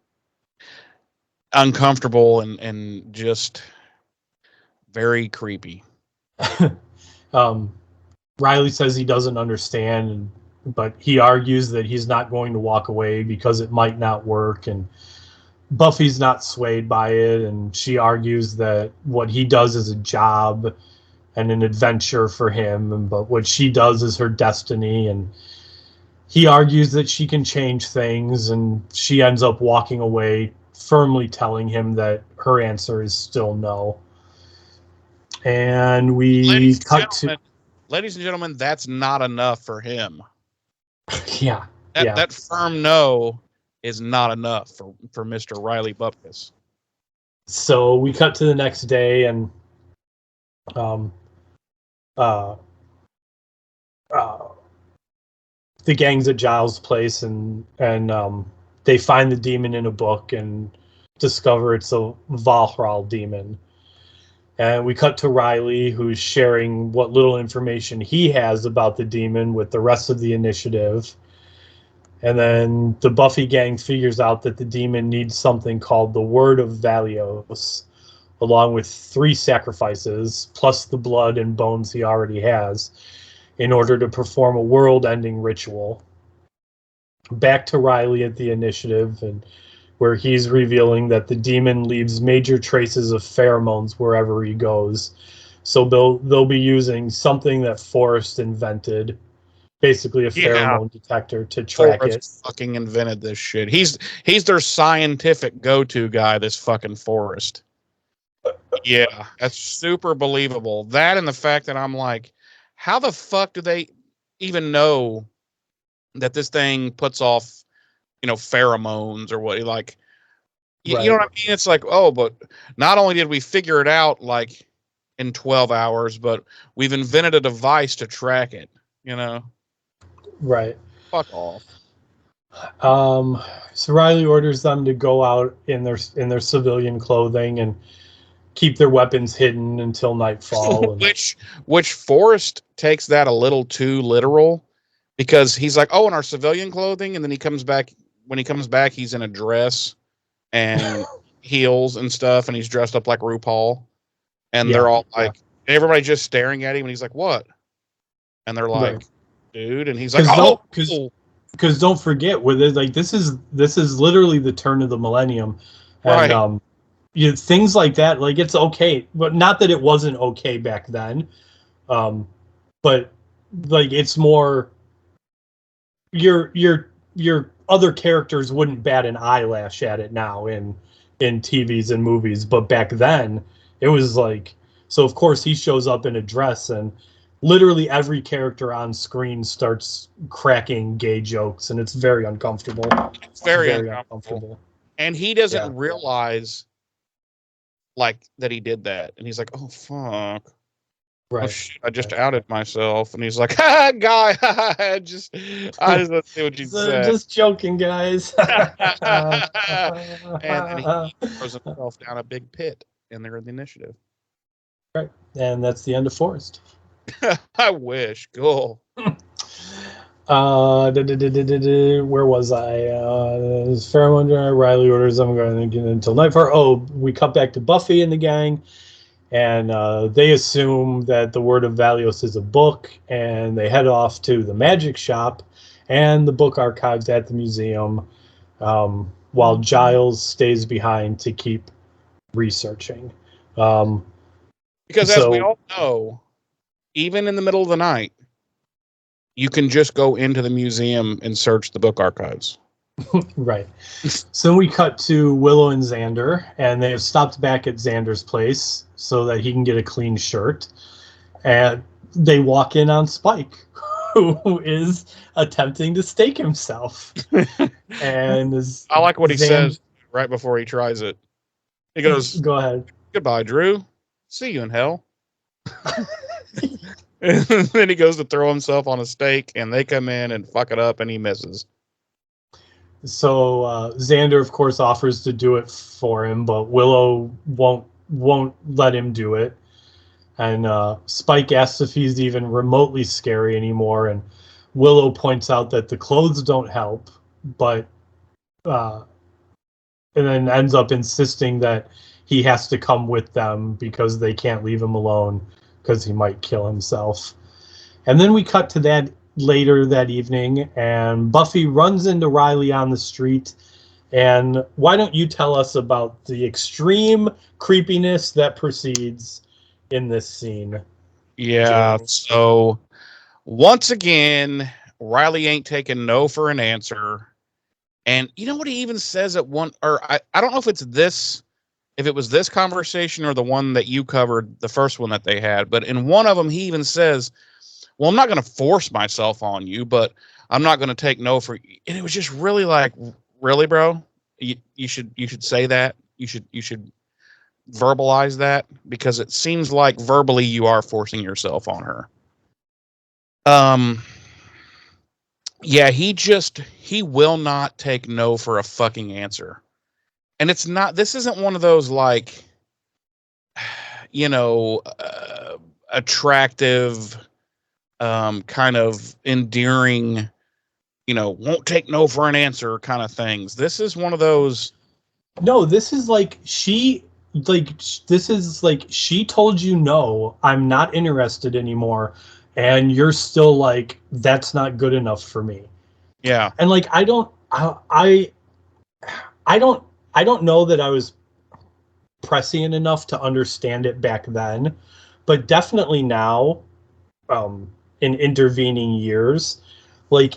uncomfortable and just very creepy. Riley says he doesn't understand, but he argues that he's not going to walk away because it might not work, and Buffy's not swayed by it, and she argues that what he does is a job and an adventure for him, but what she does is her destiny. And he argues that she can change things, and she ends up walking away, firmly telling him that her answer is still no. And we cut to ladies and gentlemen, that's not enough for him. Yeah. That firm no is not enough for Mr. Riley Bupkis. So we cut to the next day, and the gang's at Giles' place, and they find the demon in a book and discover it's a Valhral demon. And we cut to Riley, who's sharing what little information he has about the demon with the rest of the initiative. And then the Buffy gang figures out that the demon needs something called the Word of Valios, along with 3 sacrifices, plus the blood and bones he already has, in order to perform a world-ending ritual. Back to Riley at the initiative, and where he's revealing that the demon leaves major traces of pheromones wherever he goes. So they'll be using something that Forrest invented, basically a pheromone detector, to track Forrest fucking invented this shit. He's their scientific go-to guy, this fucking Forrest. Yeah, that's super believable. That and the fact that I'm like, how the fuck do they even know that this thing puts off, pheromones or what? Like, you know what I mean? It's like, oh, but not only did we figure it out like in 12 hours, but we've invented a device to track it, Right. Fuck off. So Riley orders them to go out in their civilian clothing and keep their weapons hidden until nightfall. Which Forrest takes that a little too literal, because he's like, oh, in our civilian clothing, and then he comes back. When he comes back, he's in a dress and heels and stuff, and he's dressed up like RuPaul, and they're all like, everybody just staring at him, and he's like, what? And they're like, dude, and he's like, oh, because don't forget, like this is literally the turn of the millennium, and right. Things like that, like, it's okay, but not that it wasn't okay back then, but like, it's more your other characters wouldn't bat an eyelash at it now in TVs and movies, but back then it was like, so of course he shows up in a dress, and literally every character on screen starts cracking gay jokes, and it's very uncomfortable. It's very uncomfortable. And he doesn't realize like that he did that, and he's like, oh fuck, right? Oh, shit, I just outed myself. And he's like, ha, guy, I just let's see what you said. Just joking, guys. And he throws himself down a big pit, and they're in the initiative. Right, and that's the end of Forrest. I wish. Cool. Where was I? Pheromone. Riley orders them going to get until nightfall. Oh, we cut back to Buffy and the gang, and they assume that the Word of Valios is a book, and they head off to the magic shop and the book archives at the museum, while Giles stays behind to keep researching. Because as we all know, even in the middle of the night, you can just go into the museum and search the book archives. Right. So we cut to Willow and Xander, and they have stopped back at Xander's place so that he can get a clean shirt. And they walk in on Spike, who is attempting to stake himself. And I like what he says right before he tries it. He goes, "Go ahead. Goodbye, Drew. See you in hell." And then he goes to throw himself on a stake, and they come in and fuck it up, and he misses. So Xander, of course, offers to do it for him, but Willow won't let him do it. And Spike asks if he's even remotely scary anymore, and Willow points out that the clothes don't help, but and then ends up insisting that he has to come with them because they can't leave him alone, because he might kill himself. And then we cut to that later that evening, and Buffy runs into Riley on the street. And why don't you tell us about the extreme creepiness that proceeds in this scene? Yeah, so once again, Riley ain't taking no for an answer. And you know what he even says at one, or I don't know if it's this, if it was this conversation or the one that you covered, the first one that they had, but in one of them, he even says, well, I'm not going to force myself on you, but I'm not going to take no for. And it was just really like, really, bro, you should say that. You should verbalize that, because it seems like verbally you are forcing yourself on her. Yeah, he will not take no for a fucking answer. And this isn't one of those like, attractive, kind of endearing, won't take no for an answer kind of things. This is one of those. No, this is like she told you no, I'm not interested anymore, and you're still like, that's not good enough for me. Yeah. And like I don't know that I was prescient enough to understand it back then, but definitely now, in intervening years, like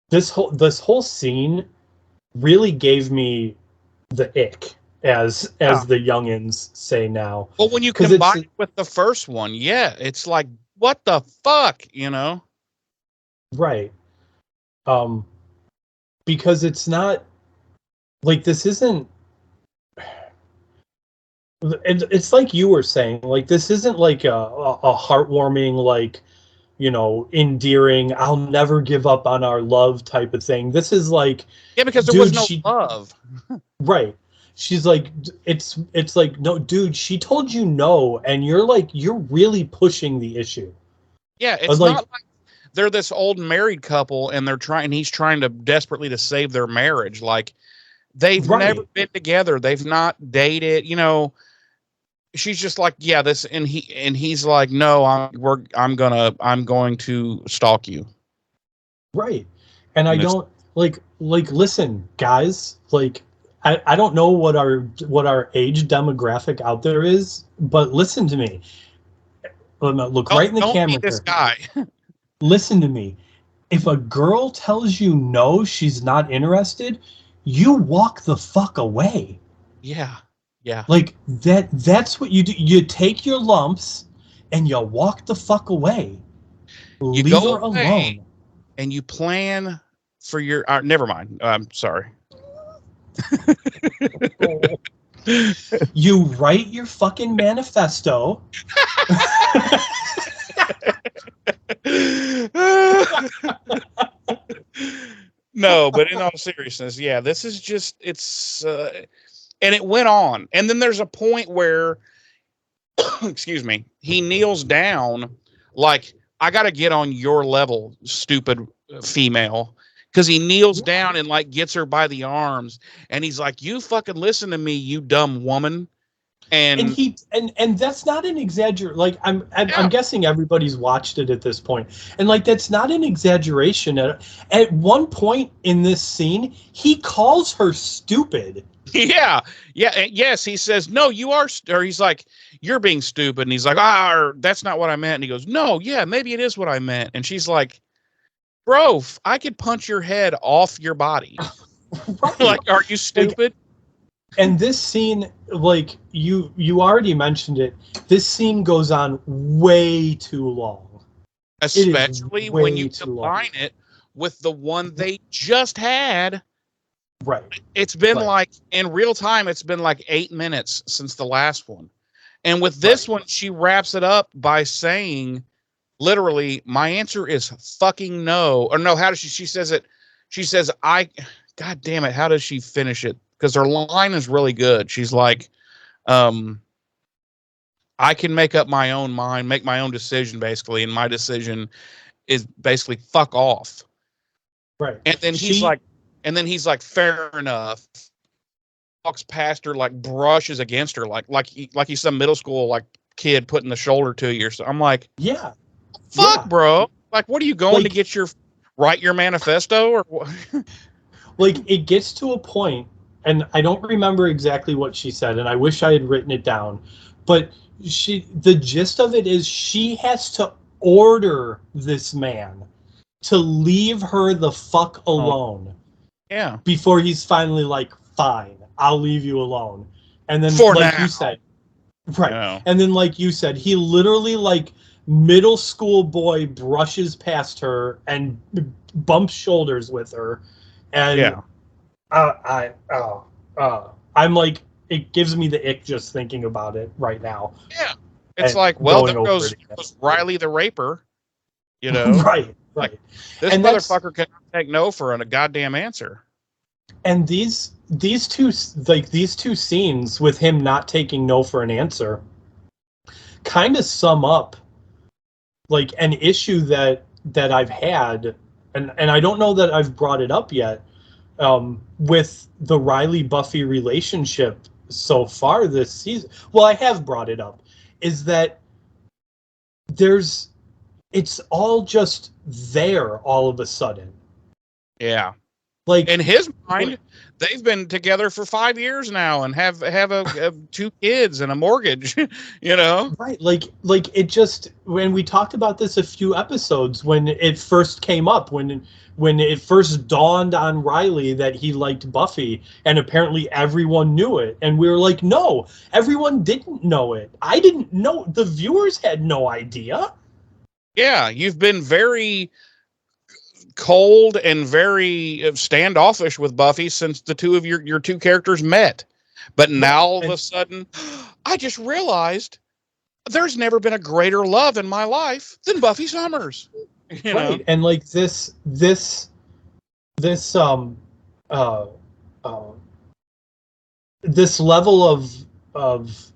this whole scene really gave me the ick, as the youngins say now. Well, when you combine it with the first one, yeah, it's like, what the fuck, Right. Because it's not like, this isn't, it's like you were saying, like, this isn't like a heartwarming, like, endearing, I'll never give up on our love type of thing. This is like, yeah, because there was no love. Right. She's like, it's like, no, dude, she told you no, and you're really pushing the issue. Yeah, it's not like they're this old married couple and he's trying to desperately to save their marriage. Like, they've never been together. They've not dated, she's just like, yeah, this, and he's like, no, I'm going to stalk you. Right. And I don't like, listen, guys, like, I don't know what our age demographic out there is, but listen to me. Look right in the camera. This guy. Listen to me. If a girl tells you no, she's not interested, you walk the fuck away. Yeah. Yeah. Like that's what you do. You take your lumps and you walk the fuck away. You Leave go her alone. And you plan for your never mind. I'm sorry. You write your fucking manifesto. No, but in all seriousness, yeah, this is just, it's and it went on, and then there's a point where excuse me, he kneels down like, I got to get on your level, stupid female, because he kneels down and like gets her by the arms, and he's like, you fucking listen to me, you dumb woman. And he and that's not an exaggeration. Like, I'm guessing everybody's watched it at this point, and like, that's not an exaggeration. At one point in this scene, he calls her stupid. Yeah. Yes, he says, no, you are, or he's like, you're being stupid, and he's like, that's not what I meant. And he goes, no, yeah, maybe it is what I meant. And she's like, bro, I could punch your head off your body. Right. Like, are you stupid? And this scene, like, you already mentioned it, this scene goes on way too long. Especially when you combine it with the one they just had. Right. It's been like, in real time, it's been like 8 minutes since the last one. And with this one, she wraps it up by saying, literally, my answer is fucking no. Or no, how does she says it? She says, God damn it, how does she finish it? Because her line is really good. She's like, I can make up my own mind, make my own decision, basically. And my decision is basically fuck off. Right. And then he's like, fair enough. Walks past her, like brushes against her, like he's some middle school like kid putting the shoulder to you. So I'm like, yeah, fuck, bro. Like, what are you going to get write your manifesto or what? Like, it gets to a point, and I don't remember exactly what she said, and I wish I had written it down, but the gist of it is she has to order this man to leave her the fuck alone. Yeah. Before he's finally like, fine, I'll leave you alone. And then, For like now. you said, right. No. And then, like you said, he literally like middle school boy brushes past her and bumps shoulders with her, and Yeah. I'm like, it gives me the ick just thinking about it right now. Yeah. It's And like, well, going there over goes it again. Riley the Raper, you know? Right, Like, right. this And that's motherfucker cannot take no for a goddamn answer. and these two scenes with him not taking no for an answer kind of sum up like an issue that I've had, and I don't know that I've brought it up yet, with the Riley Buffy relationship so far this season. Well, I have brought it up, is that it's all just there all of a sudden. Yeah. Like, In his mind, they've been together for 5 years now and have a 2 kids and a mortgage, you know? right, like it just, when we talked about this a few episodes, when it first came up, when it first dawned on Riley that he liked Buffy, and apparently everyone knew it, and we were like, no, everyone didn't know it. I didn't know, the viewers had no idea. Yeah, you've been very cold and very standoffish with Buffy since the two of your two characters met. But now all of a sudden, I just realized there's never been a greater love in my life than Buffy Summers. You know? Right, and like this uh, uh this level of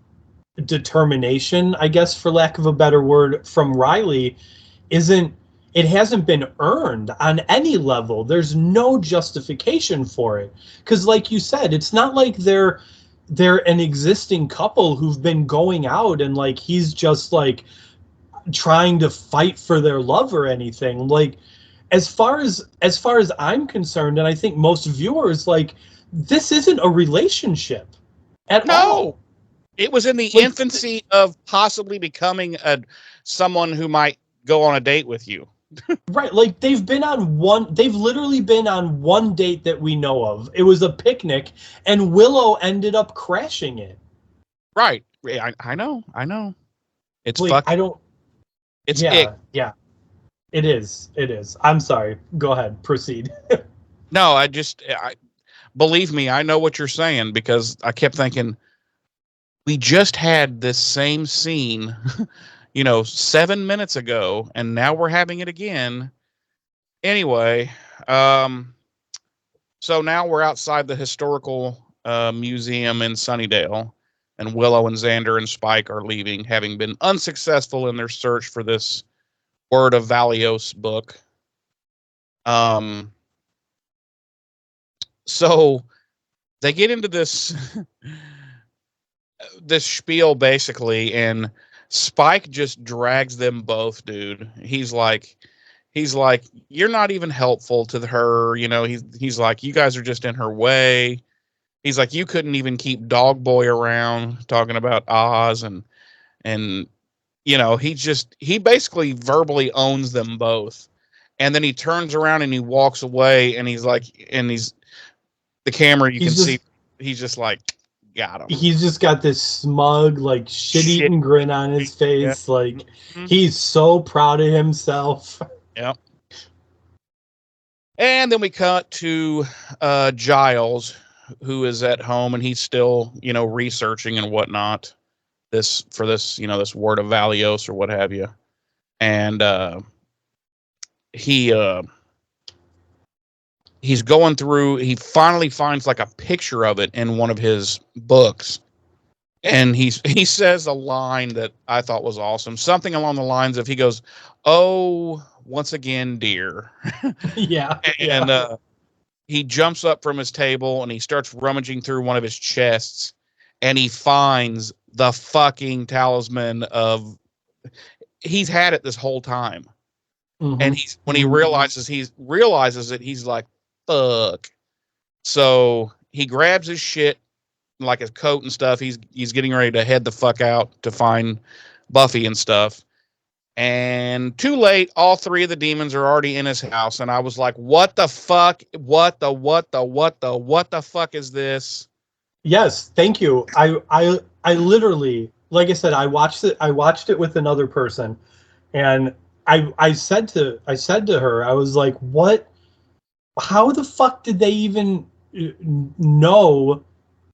determination, I guess, for lack of a better word, from Riley isn't, it hasn't been earned on any level. There's no justification for it, because like you said, it's not like they're an existing couple who've been going out and like he's just like trying to fight for their love or anything. Like, as far as I'm concerned, and I think most viewers, like, this isn't a relationship at all. No, it was in the Like, infancy of possibly becoming someone who might go on a date with you. right, like they've literally been on one date that we know of. It was a picnic, and Willow ended up crashing it. Right. I know. It's Like, fucking, I don't, it's yeah, ick. yeah. It is. I'm sorry. Go ahead. Proceed. No, believe me, I know what you're saying, because I kept thinking, we just had this same scene, 7 minutes ago, and now we're having it again. Anyway, so now we're outside the historical museum in Sunnydale, and Willow and Xander and Spike are leaving, having been unsuccessful in their search for this Word of Valios book. So they get into this this spiel basically, and Spike just drags them both, dude. He's like, you're not even helpful to her, he's like, you guys are just in her way. He's like, you couldn't even keep Dog Boy around, talking about Oz, and he basically verbally owns them both. And then he turns around and he walks away, and he's like, and he's the camera, you can see he's just like, got him. He's just got this smug, like, shit-eating grin on his face. Yeah. Like, he's so proud of himself. Yep. And then we cut to Giles, who is at home, and he's still, researching and whatnot this Word of Valios or what have you. And he's going through, he finally finds like a picture of it in one of his books. And he says a line that I thought was awesome. Something along the lines of, he goes, "Oh, once again, dear." Yeah. And he jumps up from his table and he starts rummaging through one of his chests, and he finds the fucking talisman of, he's had it this whole time. Mm-hmm. And when he realizes it, he's like, fuck. So he grabs his shit, like his coat and stuff. He's getting ready to head the fuck out to find Buffy and stuff. And too late, all three of the demons are already in his house. And I was like, what the fuck? What the fuck is this? Yes, thank you. I literally, like I said, I watched it with another person, And I said to her, I was like, what? How the fuck did they even know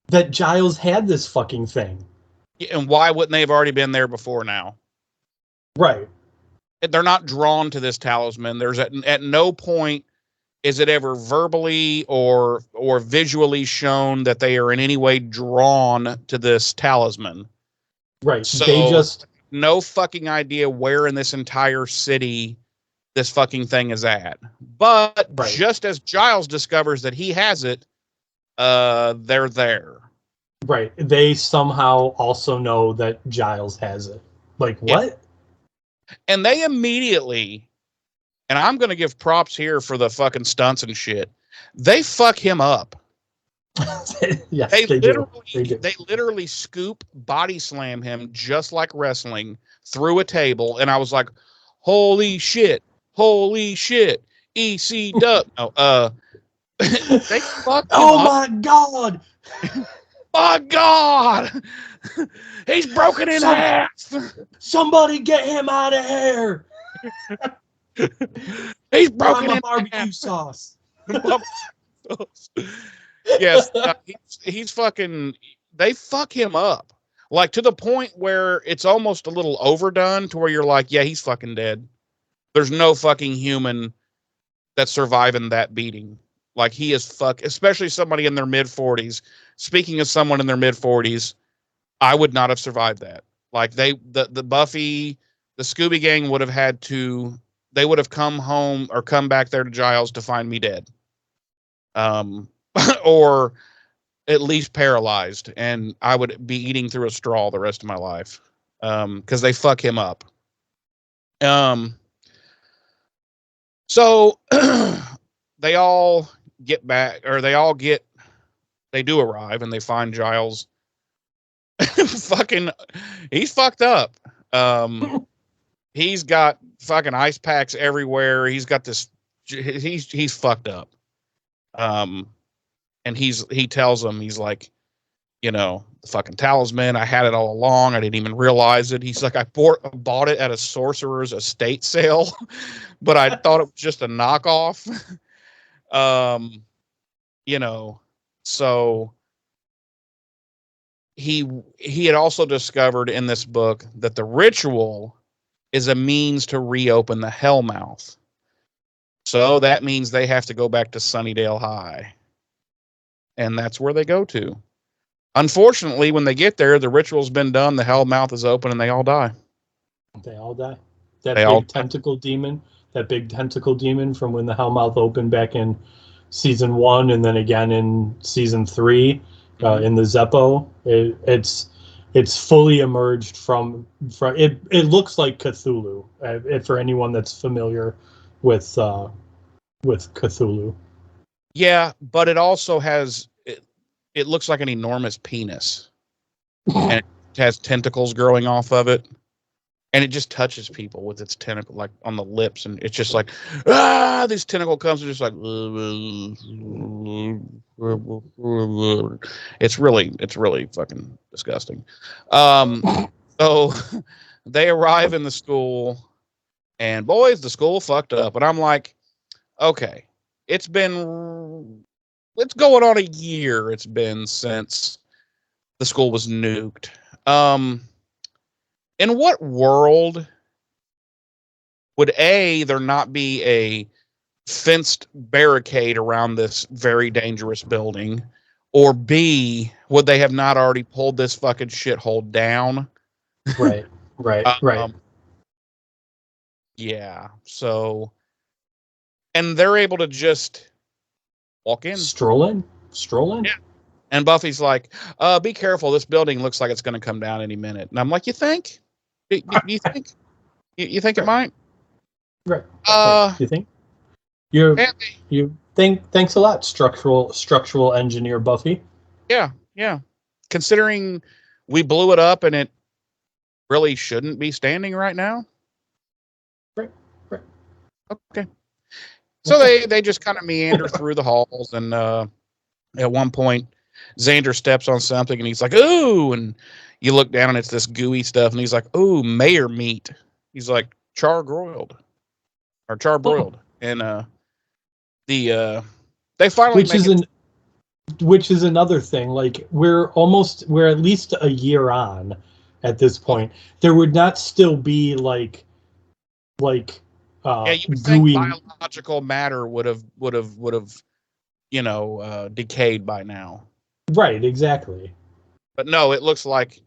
that Giles had this fucking thing? And why wouldn't they have already been there before now? Right. They're not drawn to this talisman. There's at no point is it ever verbally or visually shown that they are in any way drawn to this talisman. Right. So They just no fucking idea where in this entire city this fucking thing is at. But right. just as Giles discovers that he has it, they're there. Right. They somehow also know that Giles has it. Like, what? Yeah. And they immediately, and I'm going to give props here for the fucking stunts and shit, they fuck him up. Yes, they do. They literally scoop, body slam him just like wrestling through a table. And I was like, holy shit. EC Duck. No, they fucked him oh up. my God. My God. He's broken in half. Somebody get him out of here. He's broken in barbecue half. sauce. Yes, he's fucking. They fuck him up, like to the point where it's almost a little overdone, to where you're like, yeah, he's fucking dead. There's no fucking human that's surviving that beating. Like he is especially somebody in their mid 40s. Speaking of someone in their mid 40s, I would not have survived that. Like the Buffy, the Scooby Gang would have had to. They would have come home or come back there to Giles to find me dead. Or at least paralyzed, and I would be eating through a straw the rest of my life. Because they fuck him up. So they all get back, or they do arrive, and they find Giles he's fucked up. He's got fucking ice packs everywhere. He's got this, he's fucked up. And he tells them, he's like, the fucking talisman, I had it all along. I didn't even realize it. He's like, I bought it at a sorcerer's estate sale, but I thought it was just a knockoff. So he had also discovered in this book that the ritual is a means to reopen the Hellmouth. So that means they have to go back to Sunnydale High. And that's where they go to. Unfortunately, when they get there, the ritual's been done, the Hellmouth is open, and they all die. They all die. That big tentacle demon from when the Hellmouth opened back in season 1, and then again in season 3, in the Zeppo. It's fully emerged from it. It looks like Cthulhu. For anyone that's familiar with Cthulhu. Yeah, but it also has, it looks like an enormous penis. And it has tentacles growing off of it. And it just touches people with its tentacle, like on the lips. And it's just like, this tentacle comes and just like, it's really fucking disgusting. So they arrive in the school, and boys, the school fucked up. And I'm like, okay. It's going on a year. It's been since the school was nuked. In what world would there not be a fenced barricade around this very dangerous building? Or B, would they have not already pulled this fucking shithole down? Right. Yeah. So, and they're able to just walk in. Stroll in? Yeah. And Buffy's like, be careful. This building looks like it's going to come down any minute. And I'm like, you think? Do you think? You think it might? Right. You think? You think? Thanks a lot, structural engineer Buffy. Yeah. Considering we blew it up and it really shouldn't be standing right now. Right. Okay. So they just kind of meander through the halls, and at one point, Xander steps on something, and he's like, "Ooh!" And you look down, and it's this gooey stuff, and he's like, "Ooh, mayor meat." He's like, char-broiled, and they finally Which make is it. which is another thing. Like we're at least a year on at this point. There would not still be like Yeah, you would think gooey. biological matter would have decayed by now. Right, exactly. But no, it looks like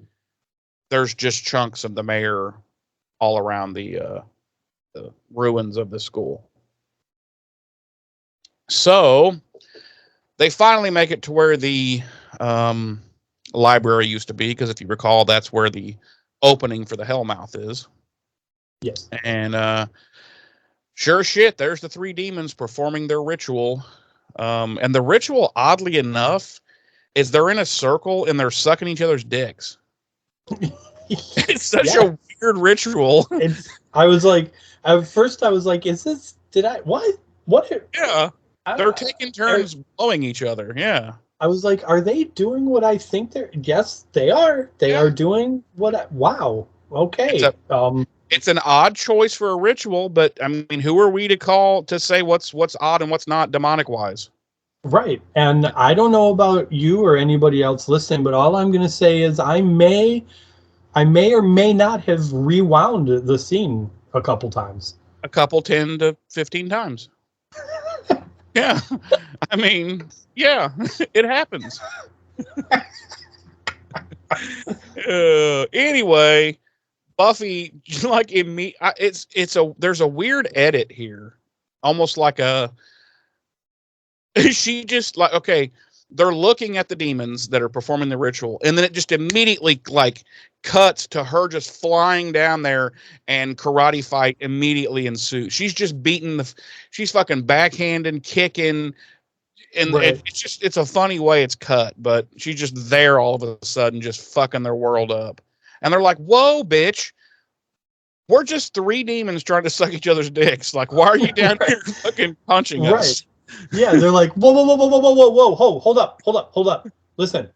there's just chunks of the mayor all around the ruins of the school. So they finally make it to where the library used to be, because if you recall, that's where the opening for the Hellmouth is. Yes. And sure shit, there's the three demons performing their ritual. And the ritual, oddly enough, is they're in a circle and they're sucking each other's dicks. It's such a weird ritual. I was like, at first I was like, is this, what? Yeah. They're taking turns blowing each other. Yeah. I was like, are they doing what I think they're, yes, they are. They are doing wow. Okay. It's an odd choice for a ritual, but I mean, who are we to say what's odd and what's not demonic wise? Right. And I don't know about you or anybody else listening, but all I'm going to say is I may or may not have rewound the scene a couple times. A couple 10 to 15 times. Yeah. I mean, yeah, it happens. Anyway, Buffy, like there's a weird edit here. Almost like she just like, okay, they're looking at the demons that are performing the ritual, and then it just immediately like cuts to her just flying down there, and karate fight immediately ensues. She's just she's fucking backhanding, kicking, and Right. it's a funny way it's cut, but she's just there all of a sudden, just fucking their world up. And they're like, whoa, bitch, we're just three demons trying to suck each other's dicks. Like, why are you down here fucking punching us? Yeah, they're like, whoa, whoa, whoa, whoa, whoa, whoa, whoa, whoa, hold up. Listen.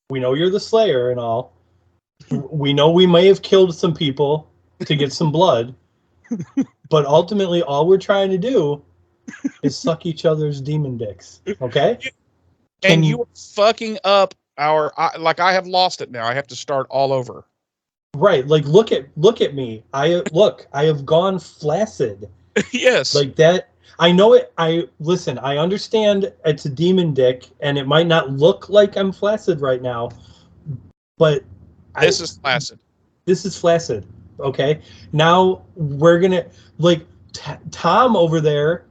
We know you're the Slayer and all. We know we may have killed some people to get some blood, but ultimately all we're trying to do is suck each other's demon dicks, okay? And you are fucking up I have lost it now. I have to start all over. Right, like look at me. I have gone flaccid. Yes. Like that. I know it. I understand it's a demon dick and it might not look like I'm flaccid right now, but this is flaccid. This is flaccid. Okay. Now we're going to Tom over there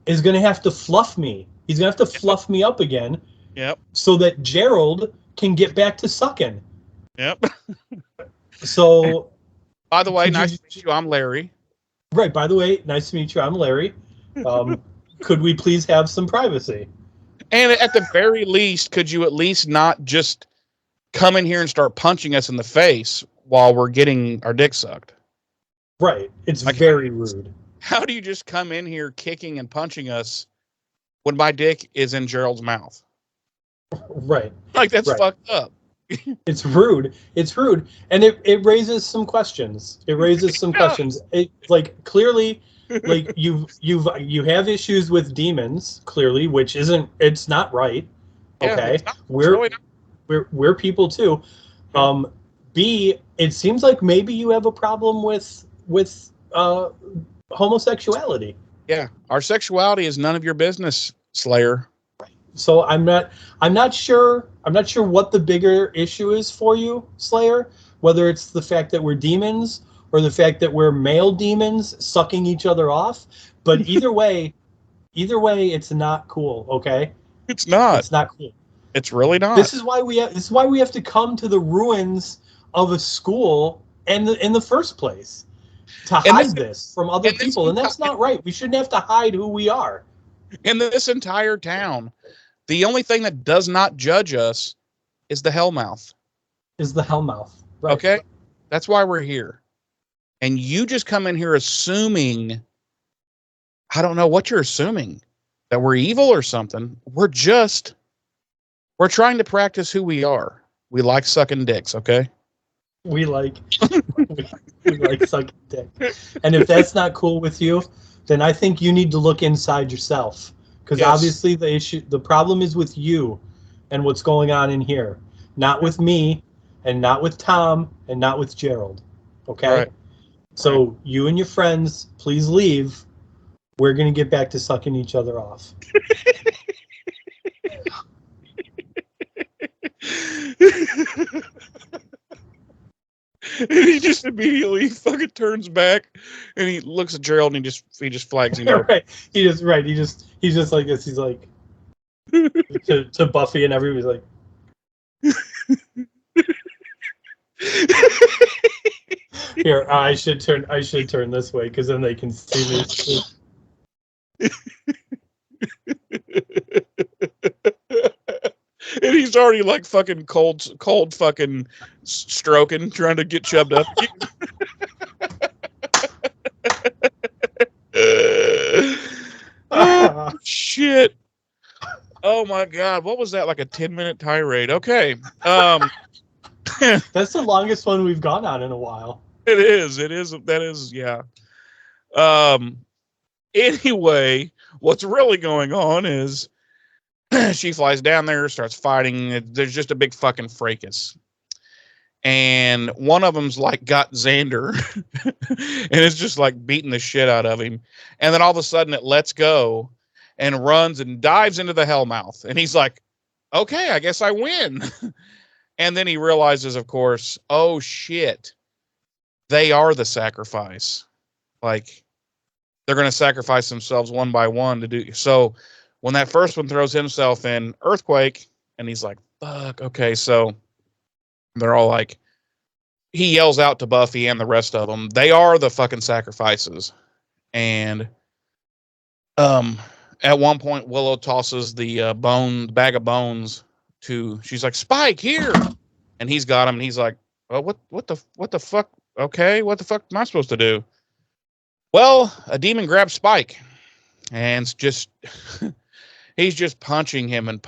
is going to have to fluff me. He's going to have to fluff me up again. Yep. So that Gerald can get back to sucking. Yep. So, by the way, nice to meet you. I'm Larry. Right. By the way, nice to meet you. I'm Larry. Could we please have some privacy? And at the very least, could you at least not just come in here and start punching us in the face while we're getting our dick sucked? Right. It's very rude. How do you just come in here kicking and punching us when my dick is in Gerald's mouth? Right. Like, that's fucked up. It's rude. And it raises some questions. Questions. It clearly you have issues with demons, clearly, which it's not right. Okay. Yeah, we're people too. B, it seems like maybe you have a problem with homosexuality. Yeah. Our sexuality is none of your business, Slayer. So I'm not sure what the bigger issue is for you, Slayer, whether it's the fact that we're demons or the fact that we're male demons sucking each other off, but either way it's not cool, okay? It's not. It's not cool. It's really not. This is why we have to come to the ruins of a school in the first place to hide this from other people, and that's not right. We shouldn't have to hide who we are. In this entire town, the only thing that does not judge us is the Hellmouth. Right. Okay? That's why we're here. And you just come in here assuming, I don't know what you're assuming, that we're evil or something. We're trying to practice who we are. We like sucking dicks, okay? We like we like sucking dick. And if that's not cool with you, then I think you need to look inside yourself. Because Yes. obviously the problem is with you and what's going on in here. Not with me, and not with Tom, and not with Gerald. Okay? Right. So you and your friends, please leave. We're gonna get back to sucking each other off. And he just immediately fucking turns back and he looks at Gerald and he just flags him over. Right. He's just like this. He's like to Buffy and everybody's like here, I should turn this way because then they can see me. And he's already like fucking cold fucking stroking, trying to get chubbed up. Oh, shit. Oh my God. What was that? Like a 10-minute tirade. Okay. That's the longest one we've gone on in a while. It is. That is. Yeah. Anyway, what's really going on is she flies down there, starts fighting. There's just a big fucking fracas. And one of them's like got Xander and it's just like beating the shit out of him. And then all of a sudden it lets go and runs and dives into the Hellmouth. And he's like, okay, I guess I win. And then he realizes, of course, oh shit, they are the sacrifice. Like they're going to sacrifice themselves one by one to do. So when that first one throws himself in earthquake and he's like, fuck, okay. So they're all like, he yells out to Buffy and the rest of them, they are the fucking sacrifices. And at one point, Willow tosses the bag of bones she's like, Spike, here. And he's got him and he's like, well, what the fuck? Okay, what the fuck am I supposed to do? Well, a demon grabs Spike and it's just he's just punching him and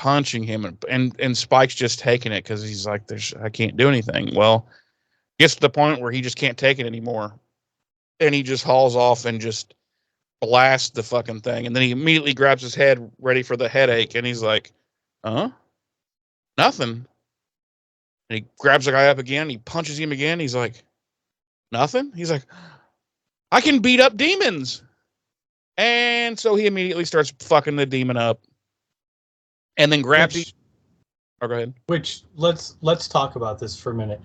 Spike's just taking it because he's like, I can't do anything. Well, gets to the point where he just can't take it anymore. And he just hauls off and just blasts the fucking thing. And then he immediately grabs his head ready for the headache. And he's like, nothing. And he grabs the guy up again. He punches him again. He's like, nothing. He's like, I can beat up demons. And so he immediately starts fucking the demon up. And then grabs. Go ahead. Which let's talk about this for a minute.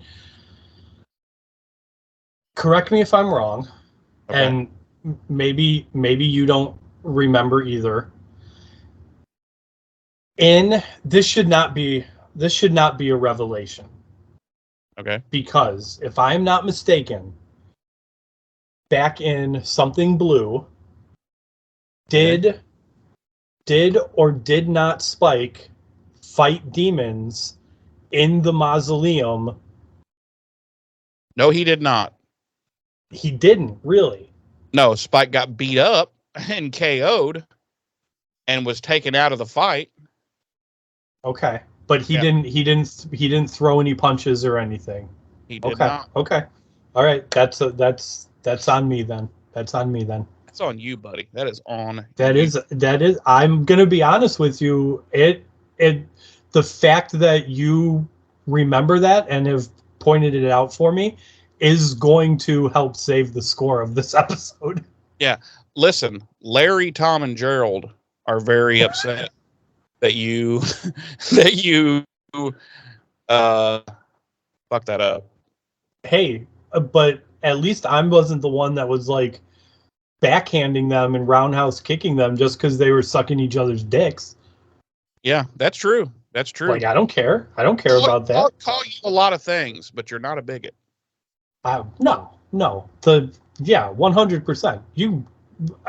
Correct me if I'm wrong, okay. And maybe you don't remember either. This should not be a revelation. Okay. Because if I'm not mistaken, back in Something Blue, did or did not Spike fight demons in the mausoleum? No, he did not. He didn't, really. No, Spike got beat up and KO'd and was taken out of the fight. Okay. But he didn't throw any punches or anything. He did not. Okay. All right. That's on me then. That's on me then. That's on you, buddy. That is on. That is. I'm gonna be honest with you. The fact that you remember that and have pointed it out for me is going to help save the score of this episode. Yeah. Listen, Larry, Tom, and Gerald are very upset that you fucked that up. Hey, but at least I wasn't the one that was like backhanding them and roundhouse kicking them just because they were sucking each other's dicks. Yeah, that's true. That's true. Like, I don't care. I don't care about that. I'll call you a lot of things, but you're not a bigot. No. 100%.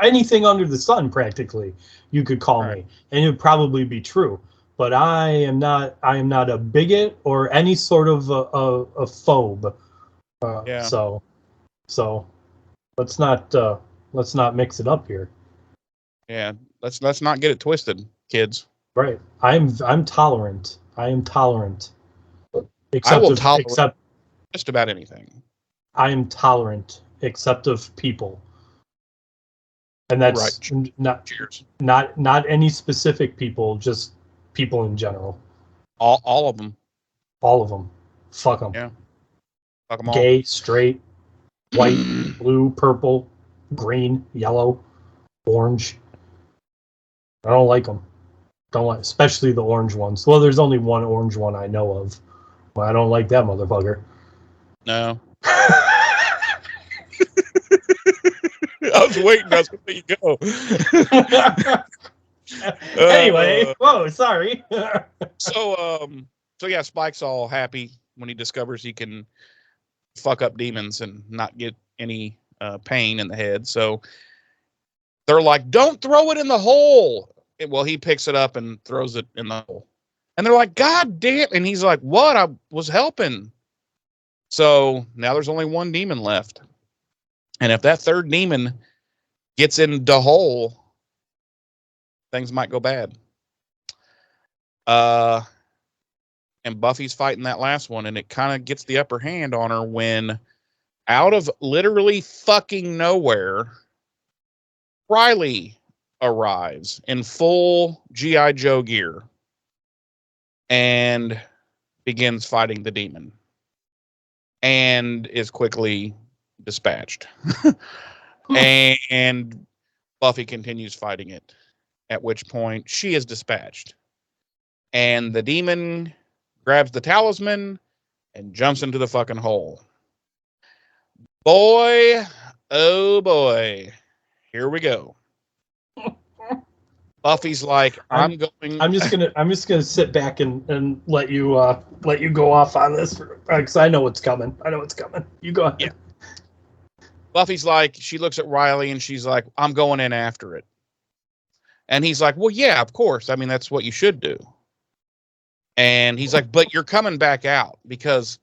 Anything under the sun, practically, you could call me, and it would probably be true. But I am not a bigot or any sort of a phobe. So let's not mix it up here. Yeah, let's not get it twisted, kids. Right. I'm tolerant. I am tolerant. Just about anything. I am tolerant, except of people. And that's right. not any specific people, just people in general. All of them. All of them. Fuck them. Yeah. Fuck them all. Gay, straight, white, blue, purple, green, yellow, orange. I don't like them. Don't like, especially the orange ones. Well, there's only one orange one I know of. Well, I don't like that motherfucker. No. I was waiting. I was going to let you go. Anyway, whoa, sorry. So yeah, Spike's all happy when he discovers he can fuck up demons and not get any pain in the head. So they're like, "Don't throw it in the hole." Well, he picks it up and throws it in the hole. And they're like, "God damn!" And he's like, "What? I was helping." So now there's only one demon left. And if that third demon gets in the hole, things might go bad. And Buffy's fighting that last one, and it kind of gets the upper hand on her when, out of literally fucking nowhere, Riley arrives in full G.I. Joe gear and begins fighting the demon and is quickly dispatched. And Buffy continues fighting it, at which point she is dispatched. And the demon grabs the talisman and jumps into the fucking hole. Boy, oh boy, here we go. Buffy's like, I'm just gonna sit back and let you go off on this because I know what's coming. You go ahead. Yeah. Buffy's like, she looks at Riley and she's like, I'm going in after it. And he's like, well, yeah, of course. I mean, that's what you should do. And he's like, but you're coming back out because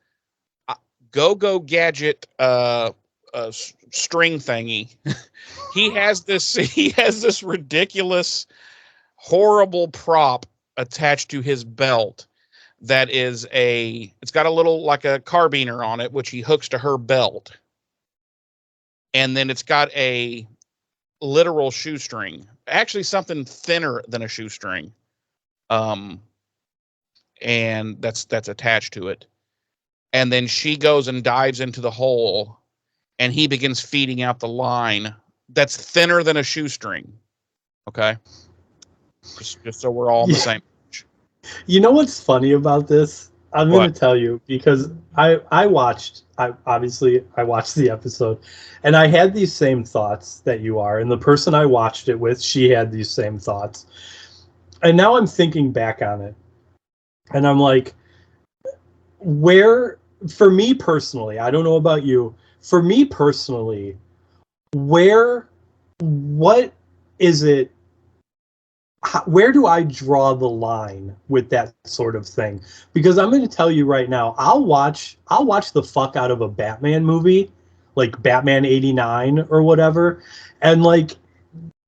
Go-Go Gadget string thingy. he has this ridiculous, horrible prop attached to his belt that it's got a little like a carbiner on it, which he hooks to her belt. And then it's got a literal shoestring, actually something thinner than a shoestring. And that's attached to it. And then she goes and dives into the hole, and he begins feeding out the line that's thinner than a shoestring. Okay? Just so we're all on the same page. You know what's funny about this? I'm going to tell you, because I watched the episode, and I had these same thoughts that you are, and the person I watched it with, she had these same thoughts. And now I'm thinking back on it, and I'm like, for me personally, I don't know about you, for me personally, what is it, where do I draw the line with that sort of thing? Because I'm going to tell you right now, I'll watch the fuck out of a Batman movie, like Batman 89 or whatever, and like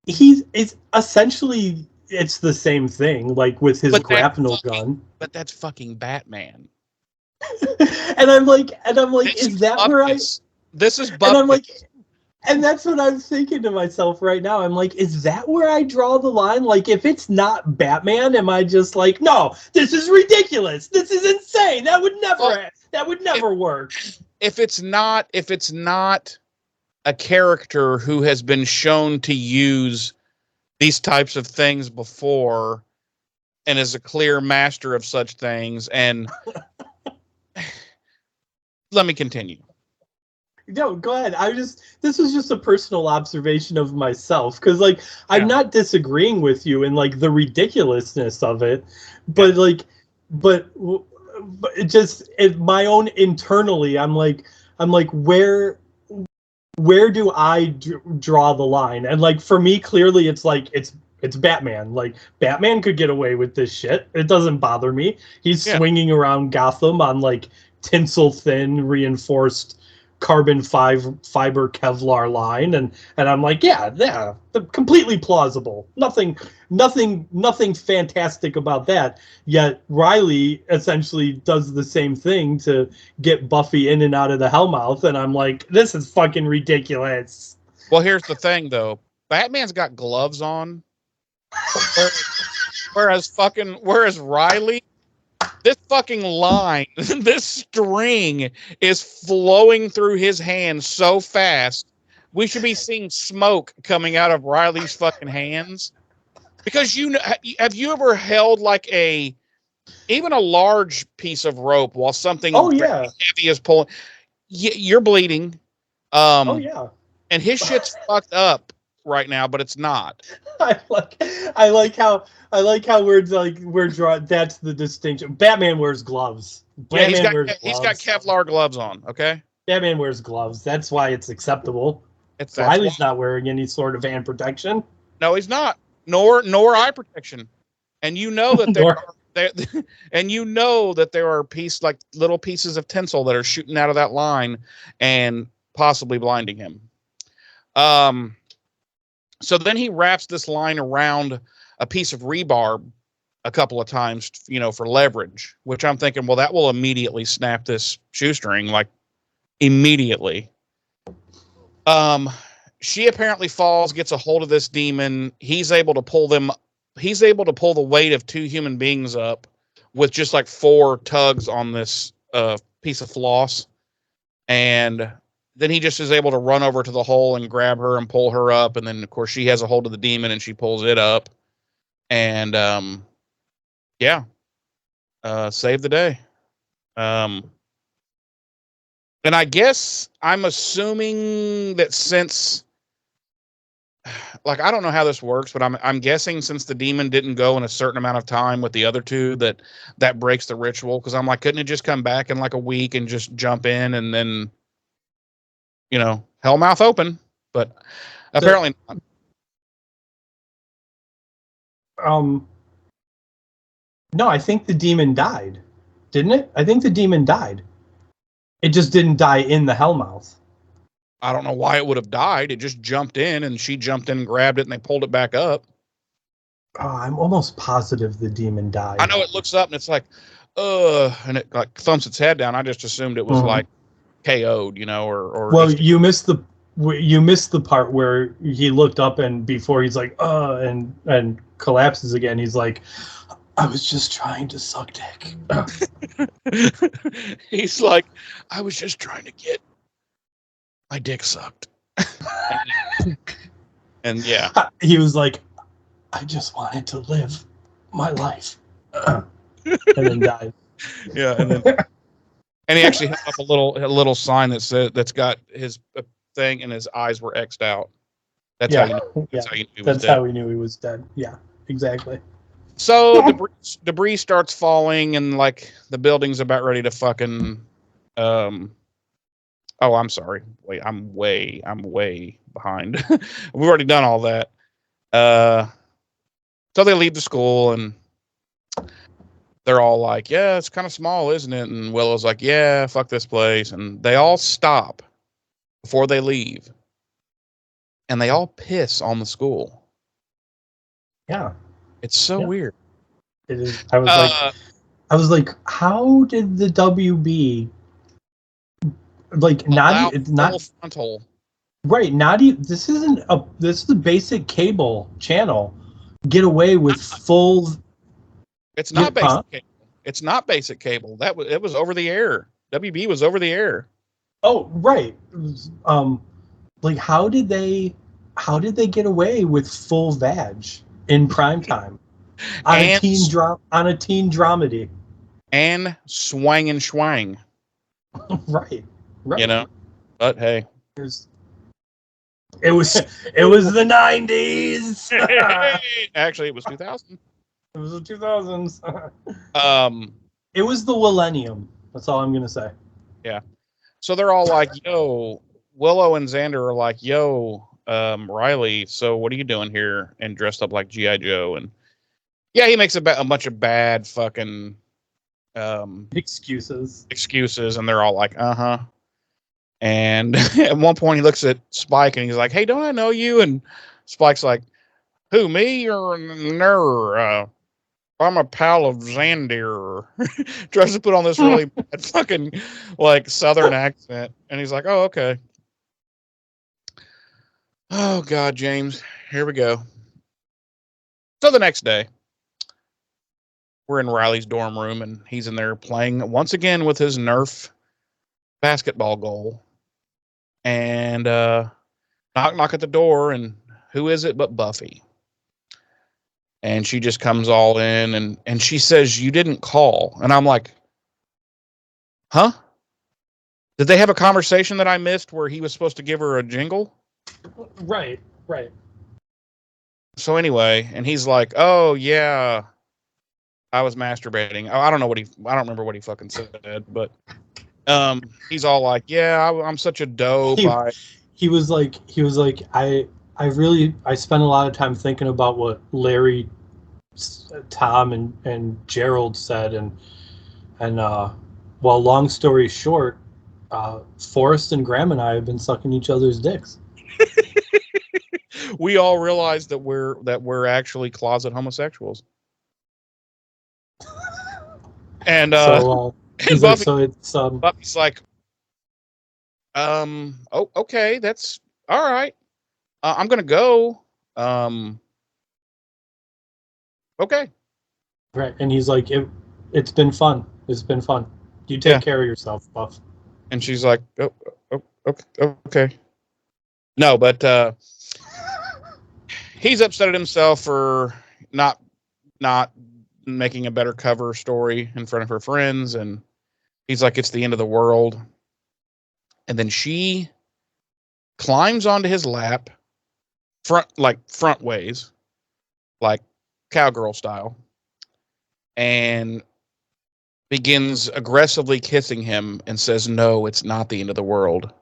it's essentially it's the same thing, like with his grapnel gun. But that's fucking Batman. and I'm like, is that where this is Buffy. And I'm like, and that's what I'm thinking to myself right now. I'm like, is that where I draw the line? Like, if it's not Batman, am I just like, no, this is ridiculous. This is insane. That would never work. If it's not a character who has been shown to use these types of things before and is a clear master of such things, and let me continue. No, go ahead. This was just a personal observation of myself, because like I'm not disagreeing with you in like the ridiculousness of it, but but my own internally, I'm like where do I draw the line? And like for me, clearly it's like it's Batman. Like Batman could get away with this shit. It doesn't bother me. He's swinging around Gotham on like tinsel thin reinforced carbon fiber Kevlar line, and I'm like, yeah, completely plausible. Nothing fantastic about that. Yet Riley essentially does the same thing to get Buffy in and out of the Hellmouth, and I'm like, this is fucking ridiculous. Well, here's the thing, though. Batman's got gloves on, whereas Riley, this fucking line, this string is flowing through his hands so fast. We should be seeing smoke coming out of Riley's fucking hands. Because have you ever held like even a large piece of rope while something very heavy is pulling? You're bleeding. And his shit's fucked up right now, but it's not. I like how we're drawing. That's the distinction. Batman wears gloves. He's got Kevlar gloves on. Okay. Batman wears gloves. That's why it's acceptable. Riley's not wearing any sort of hand protection. No, he's not. Nor eye protection. And you know that there are little pieces of tinsel that are shooting out of that line and possibly blinding him. So then he wraps this line around a piece of rebar a couple of times, for leverage, which I'm thinking, well, that will immediately snap this shoestring, like immediately. She apparently falls, gets a hold of this demon. He's able to pull the weight of two human beings up with just like 4 tugs on this piece of floss. And then he just is able to run over to the hole and grab her and pull her up. And then, of course, she has a hold of the demon and she pulls it up. And, save the day. And I guess I'm assuming that since, I don't know how this works, but I'm guessing since the demon didn't go in a certain amount of time with the other two, that breaks the ritual. Because I'm like, couldn't it just come back in like a week and just jump in and then, Hellmouth open? But apparently not. No, I think the demon died, didn't it? I think the demon died. It just didn't die in the Hellmouth. I don't know why it would have died. It just jumped in, and she jumped in and grabbed it, and they pulled it back up. Oh, I'm almost positive the demon died. I know it looks up, and it's like, and it like thumps its head down. I just assumed it was like KO'd, or. Well, you missed the part where he looked up, and before he's like, and collapses again. He's like, I was just trying to suck dick. He's like, I was just trying to get my dick sucked. And yeah. He was like, I just wanted to live my life. And then died. Yeah, and he actually held up a little sign that's got his thing and his eyes were X'd out. That's how we knew he was dead. Yeah, exactly. So debris starts falling and like the building's about ready to fucking oh, I'm sorry. Wait, I'm way behind. We've already done all that. So they leave the school and they're all like, yeah, it's kind of small, isn't it? And Willow's like, yeah, fuck this place. And they all stop before they leave. And they all piss on the school. Yeah. It's so weird. It is. I was like, how did the WB not frontal? Right, not even this is the basic cable channel get away with full. It's not basic cable. It's not basic cable. It was over the air. WB was over the air. Oh, right. How did they get away with full vag in prime time on a teen dramedy and swang and schwang? Right. But hey, it was the 90s. Actually, it was 2000. It was the 2000s. It was the millennium. That's all I'm gonna say. Yeah. So they're all like, "Yo," Willow and Xander are like, "Yo, Riley. So what are you doing here?" And dressed up like G.I. Joe, and yeah, he makes a bunch of bad fucking excuses, and they're all like, And at one point he looks at Spike and he's like, "Hey, don't I know you?" And Spike's like, "Who, me or Ner? I'm a pal of Xandir." Tries to put on this really bad fucking like Southern accent. And he's like, "Oh, okay." Oh God, James. Here we go. So the next day, we're in Riley's dorm room and he's in there playing once again with his Nerf basketball goal. And knock at the door, and who is it but Buffy? And she just comes all in and she says, "You didn't call." And I'm like, huh? Did they have a conversation that I missed where he was supposed to give her a jingle? Right. So anyway, and he's like, "Oh yeah, I was masturbating." Oh, I don't remember what he fucking said, but he's all like, "Yeah, I'm such a dope." He was like, I spent a lot of time thinking about what Larry, Tom, and Gerald said, and well, long story short, Forrest and Graham and I have been sucking each other's dicks. We all realize that we're actually closet homosexuals. And so and like, so it's Buffy's like, "Oh, okay, that's all right. I'm gonna go. Okay." right, and he's like, it's been fun. It's been fun. You take care of yourself, Buff. And she's like, "Oh, okay." No, but he's upset at himself for not making a better cover story in front of her friends, and he's like, "It's the end of the world." And then she climbs onto his lap, front ways, like cowgirl style, and begins aggressively kissing him and says, "No, it's not the end of the world."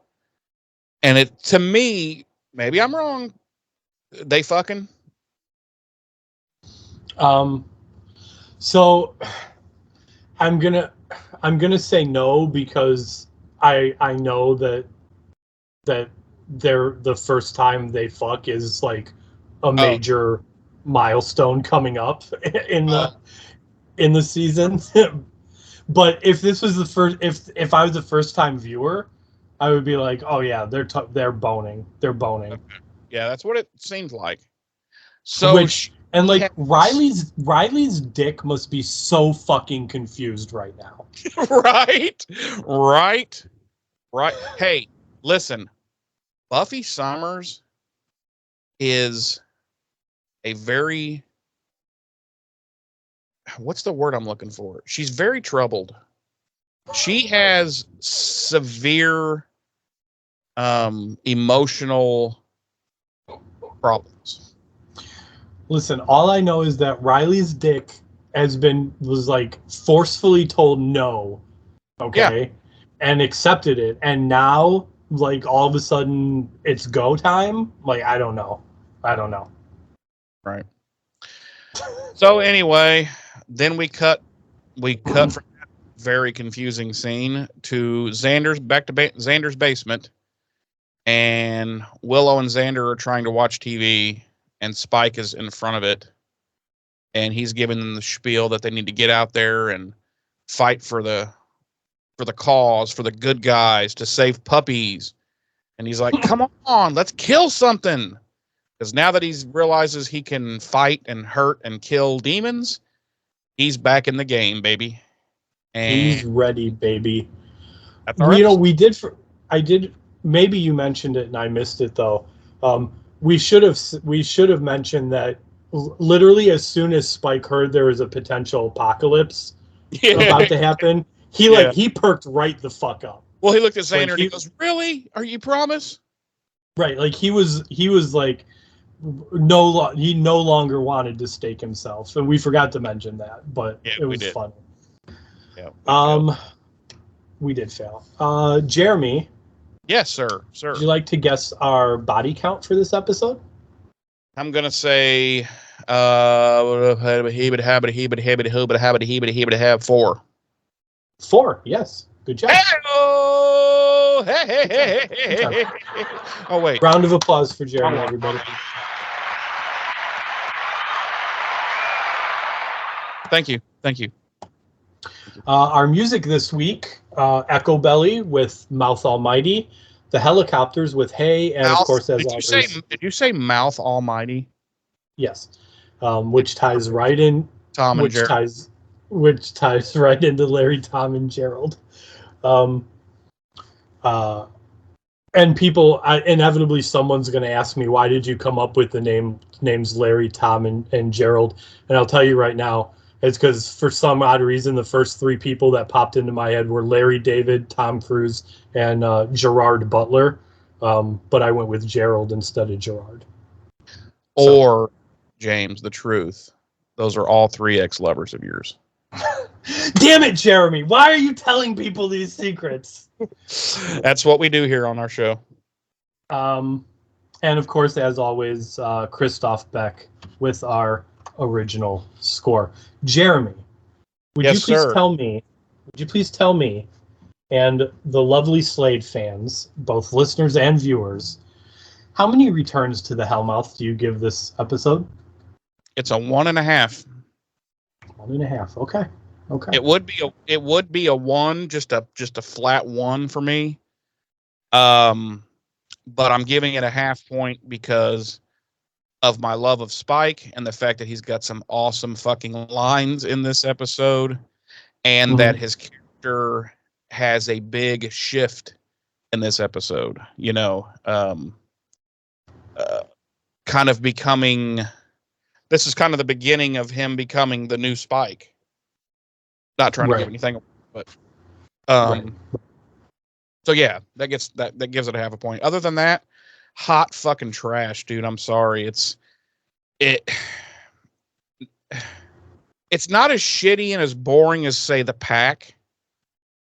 And it, to me, maybe I'm wrong, they fucking. So I'm gonna say no, because I know that they're the first time they fuck is like a major milestone coming up in the season. But if this was the first, if I was the first time viewer, I would be like, oh yeah, they're boning. Okay. Yeah, that's what it seems like. So Riley's dick must be so fucking confused right now. right. Hey, listen, Buffy Summers is a very, what's the word I'm looking for? She's very troubled. She has severe emotional problems. Listen, all I know is that Riley's dick was like forcefully told no, okay, and accepted it, and now like all of a sudden it's go time. Like I don't know. Right. So anyway, then we cut from that very confusing scene to Xander's basement, and Willow and Xander are trying to watch TV, and Spike is in front of it, and he's giving them the spiel that they need to get out there and fight for the cause, for the good guys, to save puppies. And he's like, "Come on, let's kill something." Because now that he realizes he can fight and hurt and kill demons, he's back in the game, baby. And he's ready, baby. That's our episode. I did. Maybe you mentioned it and I missed it though. We should have mentioned that literally as soon as Spike heard there was a potential apocalypse about to happen, he perked right the fuck up. Well, he looked at Xander and he goes, "Really? Are you promise?" Right, like he was like he no longer wanted to stake himself, and we forgot to mention that, but it was funny. Yeah, we did fail. Jeremy. Yes, sir. Would you like to guess our body count for this episode? I'm gonna say 4. 4, yes. Good job. Hell Oh, wait. Round of applause for Jeremy, everybody. Thank you. Thank you. Our music this week, Echo Belly with Mouth Almighty, The Helicopters with Hey, and of course, as always... Did you say Mouth Almighty? Yes. Which ties right in... Tom and Gerald. Which ties right into Larry, Tom, and Gerald. And people, inevitably, someone's going to ask me, why did you come up with the names Larry, Tom, and Gerald? And I'll tell you right now, it's because for some odd reason, the first three people that popped into my head were Larry David, Tom Cruise, and Gerard Butler. But I went with Gerald instead of Gerard. Or James, the truth. Those are all three ex-lovers of yours. Damn it, Jeremy. Why are you telling people these secrets? That's what we do here on our show. And of course, as always, Christoph Beck with our original score. Jeremy, would you please tell me and the lovely Slade fans, both listeners and viewers, how many returns to the Hellmouth do you give this episode? It's a 1.5. 1.5. Okay. It would be a 1, just a flat 1 for me. But I'm giving it a half point because of my love of Spike and the fact that he's got some awesome fucking lines in this episode, and that his character has a big shift in this episode. You know, kind of becoming. This is kind of the beginning of him becoming the new Spike. Not trying to give anything, but so yeah, that gives it a half a point. Other than that, hot fucking trash, dude. I'm sorry. It's not as shitty and as boring as, say, The Pack.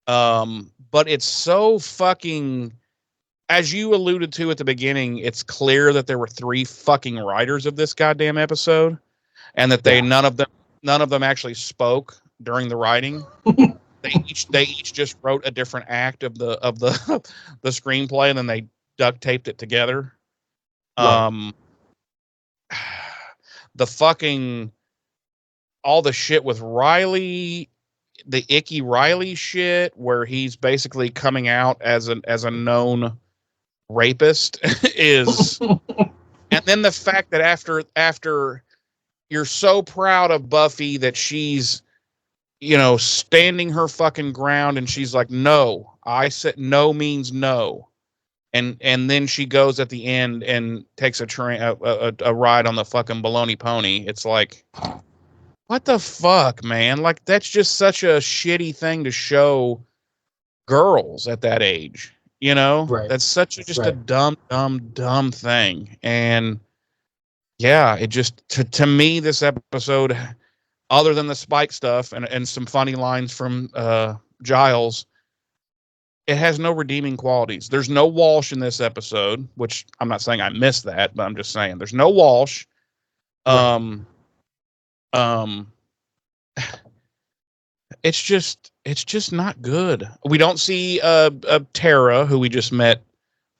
But it's so fucking, as you alluded to at the beginning, it's clear that there were 3 fucking writers of this goddamn episode, and that none of them actually spoke during the writing. They each just wrote a different act of the the screenplay, and then they duct taped it together. Right. The fucking all the shit with Riley, the icky Riley shit, where he's basically coming out as a known rapist is, and then the fact that after you're so proud of Buffy that she's, you know, standing her fucking ground, and she's like, no, I said no means no. And then she goes at the end and takes a ride on the fucking baloney pony. It's like, what the fuck, man? Like, that's just such a shitty thing to show girls at that age, you know? Right. That's such a dumb thing. And yeah, it just, to me, this episode, other than the Spike stuff and some funny lines from Giles, it has no redeeming qualities. There's no Walsh in this episode, which I'm not saying I missed that, but I'm just saying there's no Walsh. Right. It's just not good. We don't see Tara, who we just met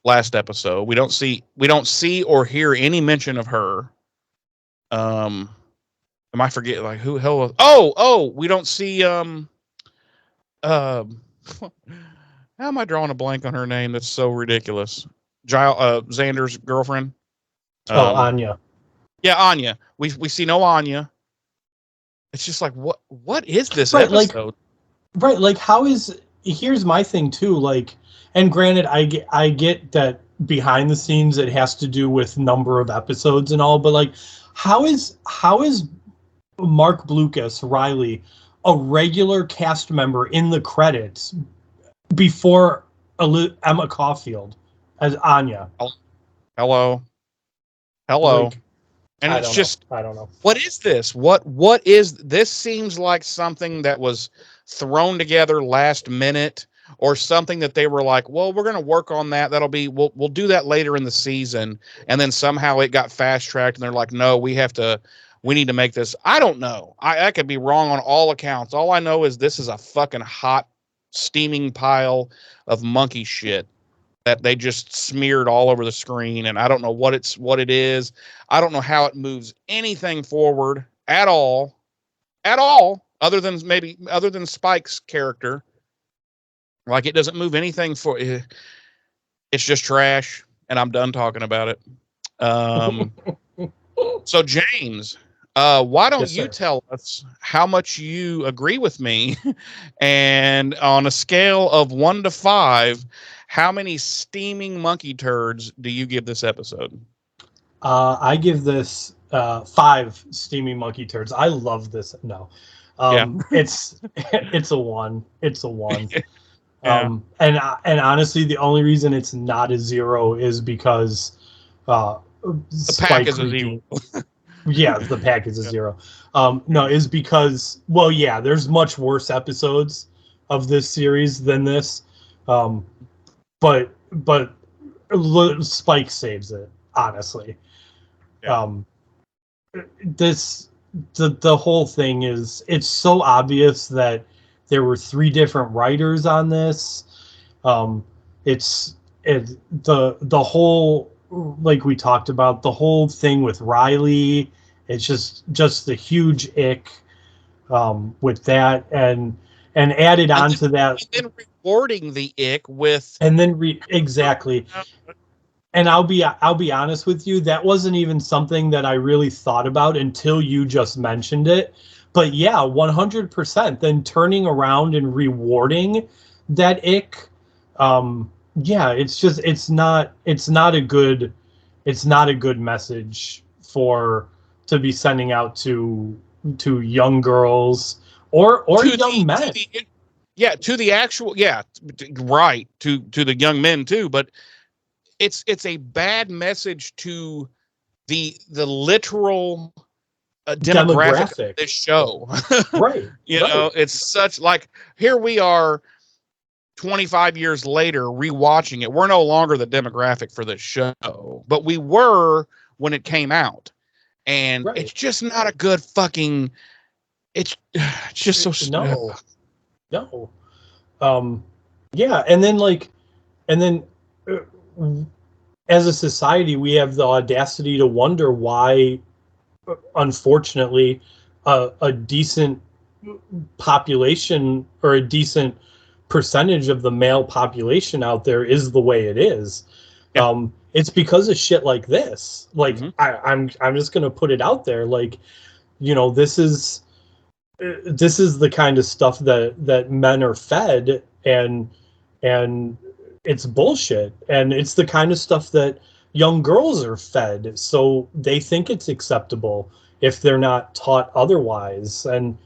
last episode. We don't see or hear any mention of her. Am I forgetting, like, who hell? Oh, we don't see how am I drawing a blank on her name? That's so ridiculous. Xander's girlfriend. Anya. Yeah, Anya. We see no Anya. It's just like, what is this episode? Like here's my thing too, like, and granted, I get that behind the scenes it has to do with number of episodes and all, but like, how is Mark Blucas, Riley, a regular cast member in the credits before Emma Caulfield as Anya? Hello. Like, and I don't know. What is this? What is this? Seems like something that was thrown together last minute, or something that they were like, well, we're going to work on that. That'll be, we'll do that later in the season. And then somehow it got fast tracked and they're like, no, we need to make this. I don't know. I could be wrong on all accounts. All I know is this is a fucking hot, steaming pile of monkey shit. that they just smeared all over the screen, and I don't know what it is. I don't know how it moves anything forward at all, other than Spike's character. Like, it doesn't move anything for. It's just trash, and I'm done talking about it. So James, why don't you tell us how much you agree with me, and on a scale of 1 to 5, how many steaming monkey turds do you give this episode? I give this 5 steaming monkey turds. I love this. No, it's a 1. It's a 1. Yeah. And honestly, the only reason it's not a 0 is because the pack is a 0. Yeah, the pack is a 0. No, is because, well, yeah, there's much worse episodes of this series than this. But Spike saves it, honestly. Yeah. The whole thing is, it's so obvious that there were 3 different writers on this. The whole, like we talked about, the whole thing with Riley, it's just the huge ick with that, and added on to that, and then rewarding the ick with, and then exactly. And I'll be honest with you, that wasn't even something that I really thought about until you just mentioned it. But yeah, 100%. Then turning around and rewarding that ick, yeah, it's not a good message to be sending out to young girls or young men. To the actual, right, to the young men too, but it's a bad message to the literal demographic of this show. Right. You know, it's such, like, here we are 25 years later rewatching it. We're no longer the demographic for this show, but we were when it came out. And it's just not a good fucking, it's just so no. Yeah, and then as a society, we have the audacity to wonder why, unfortunately, a decent population, or a decent percentage of the male population out there, is the way it is. Yeah. It's because of shit like this. Like, I'm just gonna put it out there. Like, you know, this is the kind of stuff that men are fed, and it's bullshit. And it's the kind of stuff that young girls are fed, so they think it's acceptable if they're not taught otherwise. And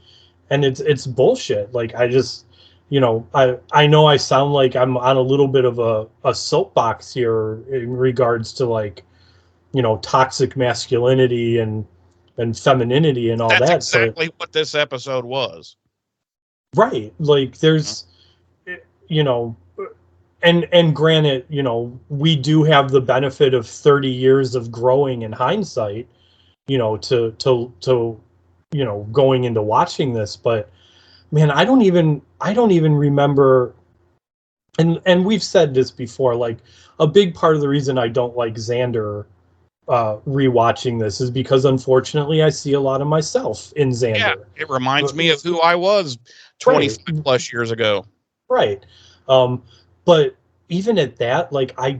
it's bullshit. Like, I just, you know, I know I sound like I'm on a little bit of a soapbox here in regards to, like, you know, toxic masculinity and femininity and all that. That's exactly what this episode was. Right. Like, there's, you know, and granted, you know, we do have the benefit of 30 years of growing in hindsight, you know, to you know, going into watching this. But man, I don't even remember, and we've said this before, like, a big part of the reason I don't like Xander rewatching this is because, unfortunately, I see a lot of myself in Xander. Yeah, it reminds me of who I was 25 plus years ago. Right. But even at that, like, I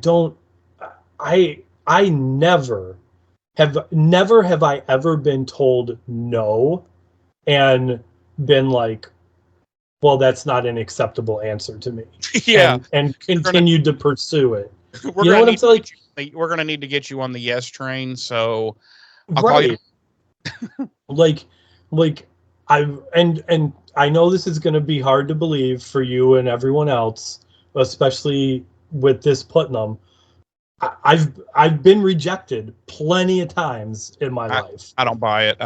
never have I ever been told no and been like, well, that's not an acceptable answer to me. Yeah. And continued to pursue it. We're you know what I'm saying? We're going to need to get you on the yes train, so I'll call you. like I know this is going to be hard to believe for you and everyone else, especially with this Putnam. I've been rejected plenty of times in my life. I don't buy it.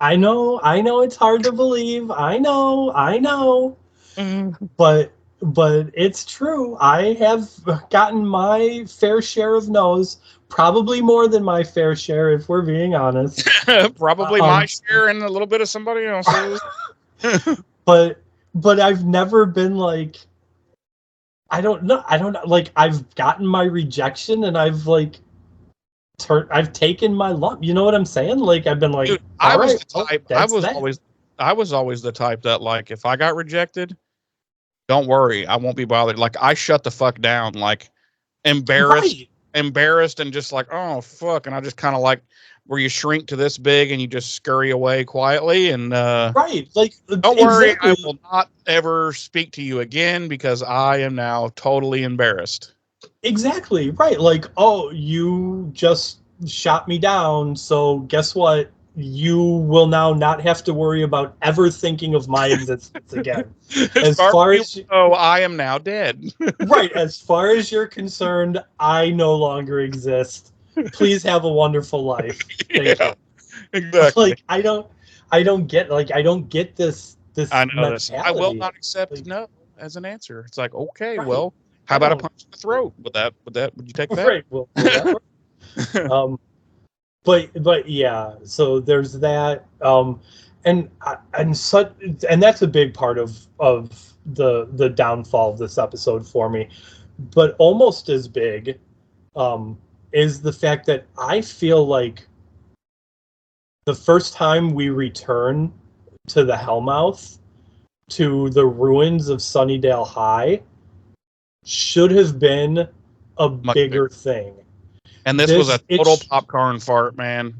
I know it's hard to believe. I know. But it's true. I have gotten my fair share of no's, probably more than my fair share, if we're being honest. Probably my share and a little bit of somebody else's. But I've never been like, I don't know. Like, I've gotten my rejection, and I've like I've taken my lump. You know what I'm saying? Like, I've been like, Dude, all right, well, I that's was that. always the type that, like, if I got rejected, don't worry, I won't be bothered. Like, I shut the fuck down, like, Right. embarrassed, and just like, oh fuck, and I just kind of like where you shrink to this big and you just scurry away quietly, and Right. Like, don't worry, exactly. I will not ever speak to you again because I am now totally embarrassed. Exactly. Right. Like, oh, you just shot me down, so guess what? You will now not have to worry about ever thinking of my existence again. As As far far as as you know, I am now dead. right, as far as you're concerned, I no longer exist. Please have a wonderful life. Thank Yeah, you. exactly. Like, I don't get I this know this. I will mentality. not accept Like, no as an answer. It's like, okay, right. well, how I about a don't punch in the throat? Would you take that? right. Will that work? Um but yeah, so there's that. And that's a big part of the downfall of this episode for me. But almost as big um is the fact that I feel like the first time we return to the Hellmouth, to the ruins of Sunnydale High, should have been a Much bigger. bigger thing. And this was a This total it's popcorn fart, man.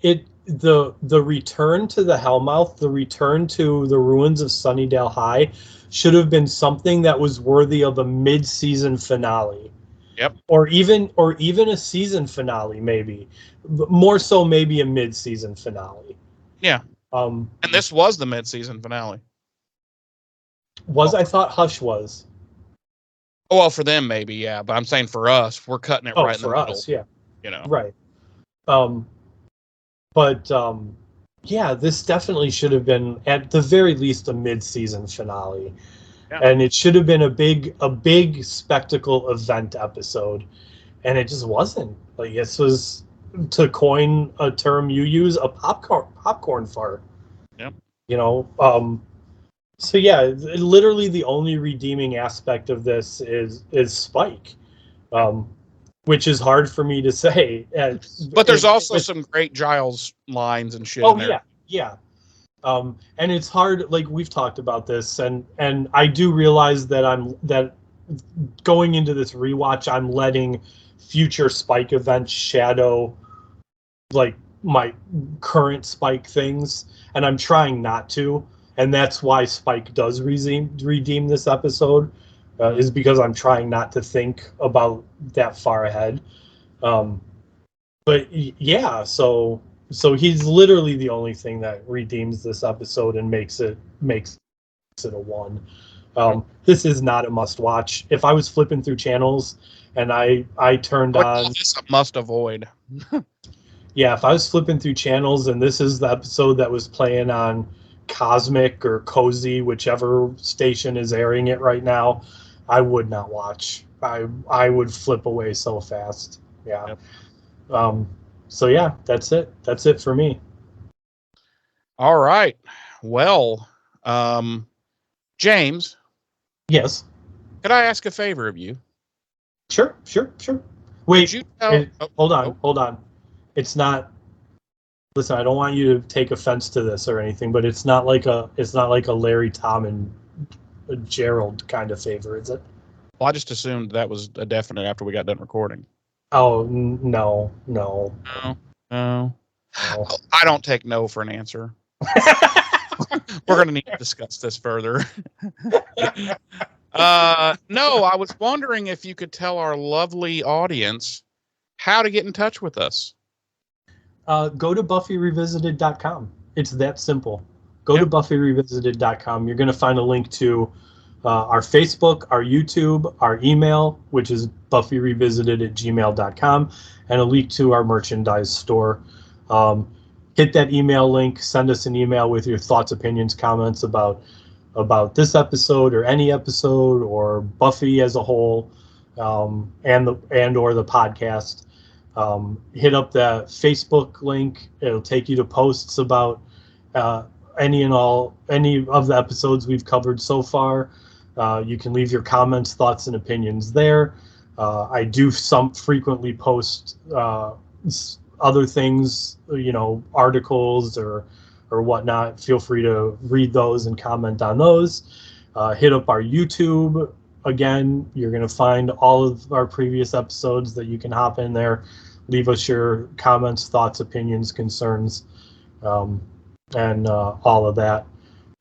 it the return to the Hellmouth, the return to the ruins of Sunnydale High, should have been something that was worthy of a mid-season finale, Yep. or even a season finale, maybe. More so, maybe a mid-season finale. Yeah. Um, And this was the mid-season finale. I thought Hush was. Oh, well, for them maybe, yeah. But I'm saying for us, we're cutting it Oh, right in the for middle. us, yeah, You know. right. Um, but yeah, this definitely should have been at the very least a mid-season finale. Yeah. And it should have been a big spectacle event episode, and it just wasn't. Like, this was, to coin a term you use, a popcorn fart. Yep. You know, so yeah, literally the only redeeming aspect of this is Spike, which is hard for me to say. But there's also some great Giles lines and shit in there. Yeah. And it's hard, like we've talked about this, and I do realize that going into this rewatch, I'm letting future Spike events shadow like my current Spike things, and I'm trying not to, and that's why Spike does redeem this episode, is because I'm trying not to think about that far ahead. But yeah, so he's literally the only thing that redeems this episode and makes it a one. This is not a must watch. If I was flipping through channels and I turned on, This a must avoid. yeah, if I was flipping through channels and this is the episode that was playing on Cosmic or Cozy, whichever station is airing it right now, I would not watch. I would flip away so fast. Yeah. Yep. So yeah, that's it. That's it for me. All right. Well, James. Yes. Could I ask a favor of you? Sure. Wait, hold on. It's not. Listen, I don't want you to take offense to this or anything, but it's not like a Larry, Tom, and Gerald kind of favor, is it? Well, I just assumed that was a definite after we got done recording. Oh, no. No. I don't take no for an answer. We're going to need to discuss this further. No, I was wondering if you could tell our lovely audience how to get in touch with us. Go to BuffyRevisited.com. It's that simple. Go to BuffyRevisited.com. You're going to find a link to our Facebook, our YouTube, our email, which is BuffyRevisited@gmail.com, and a link to our merchandise store. Hit that email link. Send us an email with your thoughts, opinions, comments about this episode or any episode or Buffy as a whole, and or the podcast. Hit up the Facebook link. It'll take you to posts about any of the episodes we've covered so far. You can leave your comments, thoughts, and opinions there. I do frequently post other things, articles or whatnot. Feel free to read those and comment on those. Hit up our YouTube. Again, you're going to find all of our previous episodes that you can hop in there. Leave us your comments, thoughts, opinions, concerns, and all of that.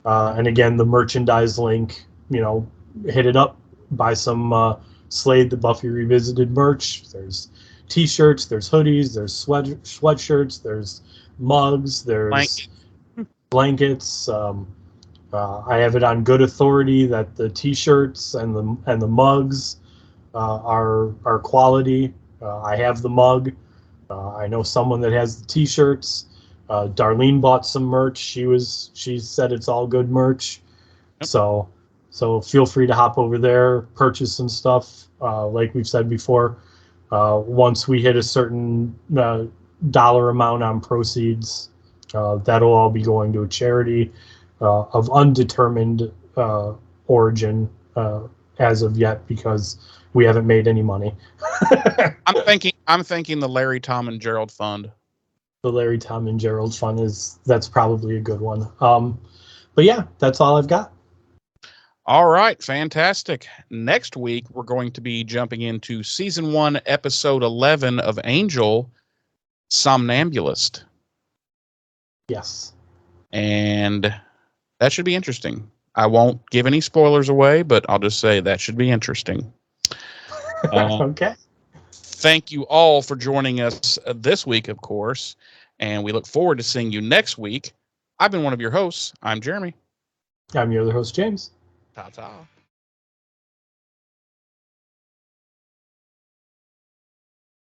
And again, the merchandise link, hit it up, buy some Slade the Buffy Revisited merch. There's t-shirts, there's hoodies, there's sweatshirts, there's mugs, there's blankets. I have it on good authority that the t-shirts and the mugs are quality. I have the mug. I know someone that has the t-shirts. Darlene bought some merch. She said it's all good merch. Yep. So feel free to hop over there, purchase some stuff. Like we've said before, once we hit a certain dollar amount on proceeds, that'll all be going to a charity of undetermined origin as of yet, because we haven't made any money. I'm thinking the Larry, Tom, and Gerald Fund. The Larry, Tom, and Gerald Fund that's probably a good one. But yeah, that's all I've got. All right, fantastic. Next week, we're going to be jumping into Season 1, Episode 11 of Angel, Somnambulist. Yes. And that should be interesting. I won't give any spoilers away, but I'll just say that should be interesting. Okay. Thank you all for joining us this week, of course, and we look forward to seeing you next week. I've been one of your hosts. I'm Jeremy. I'm your other host, James. Ta-ta.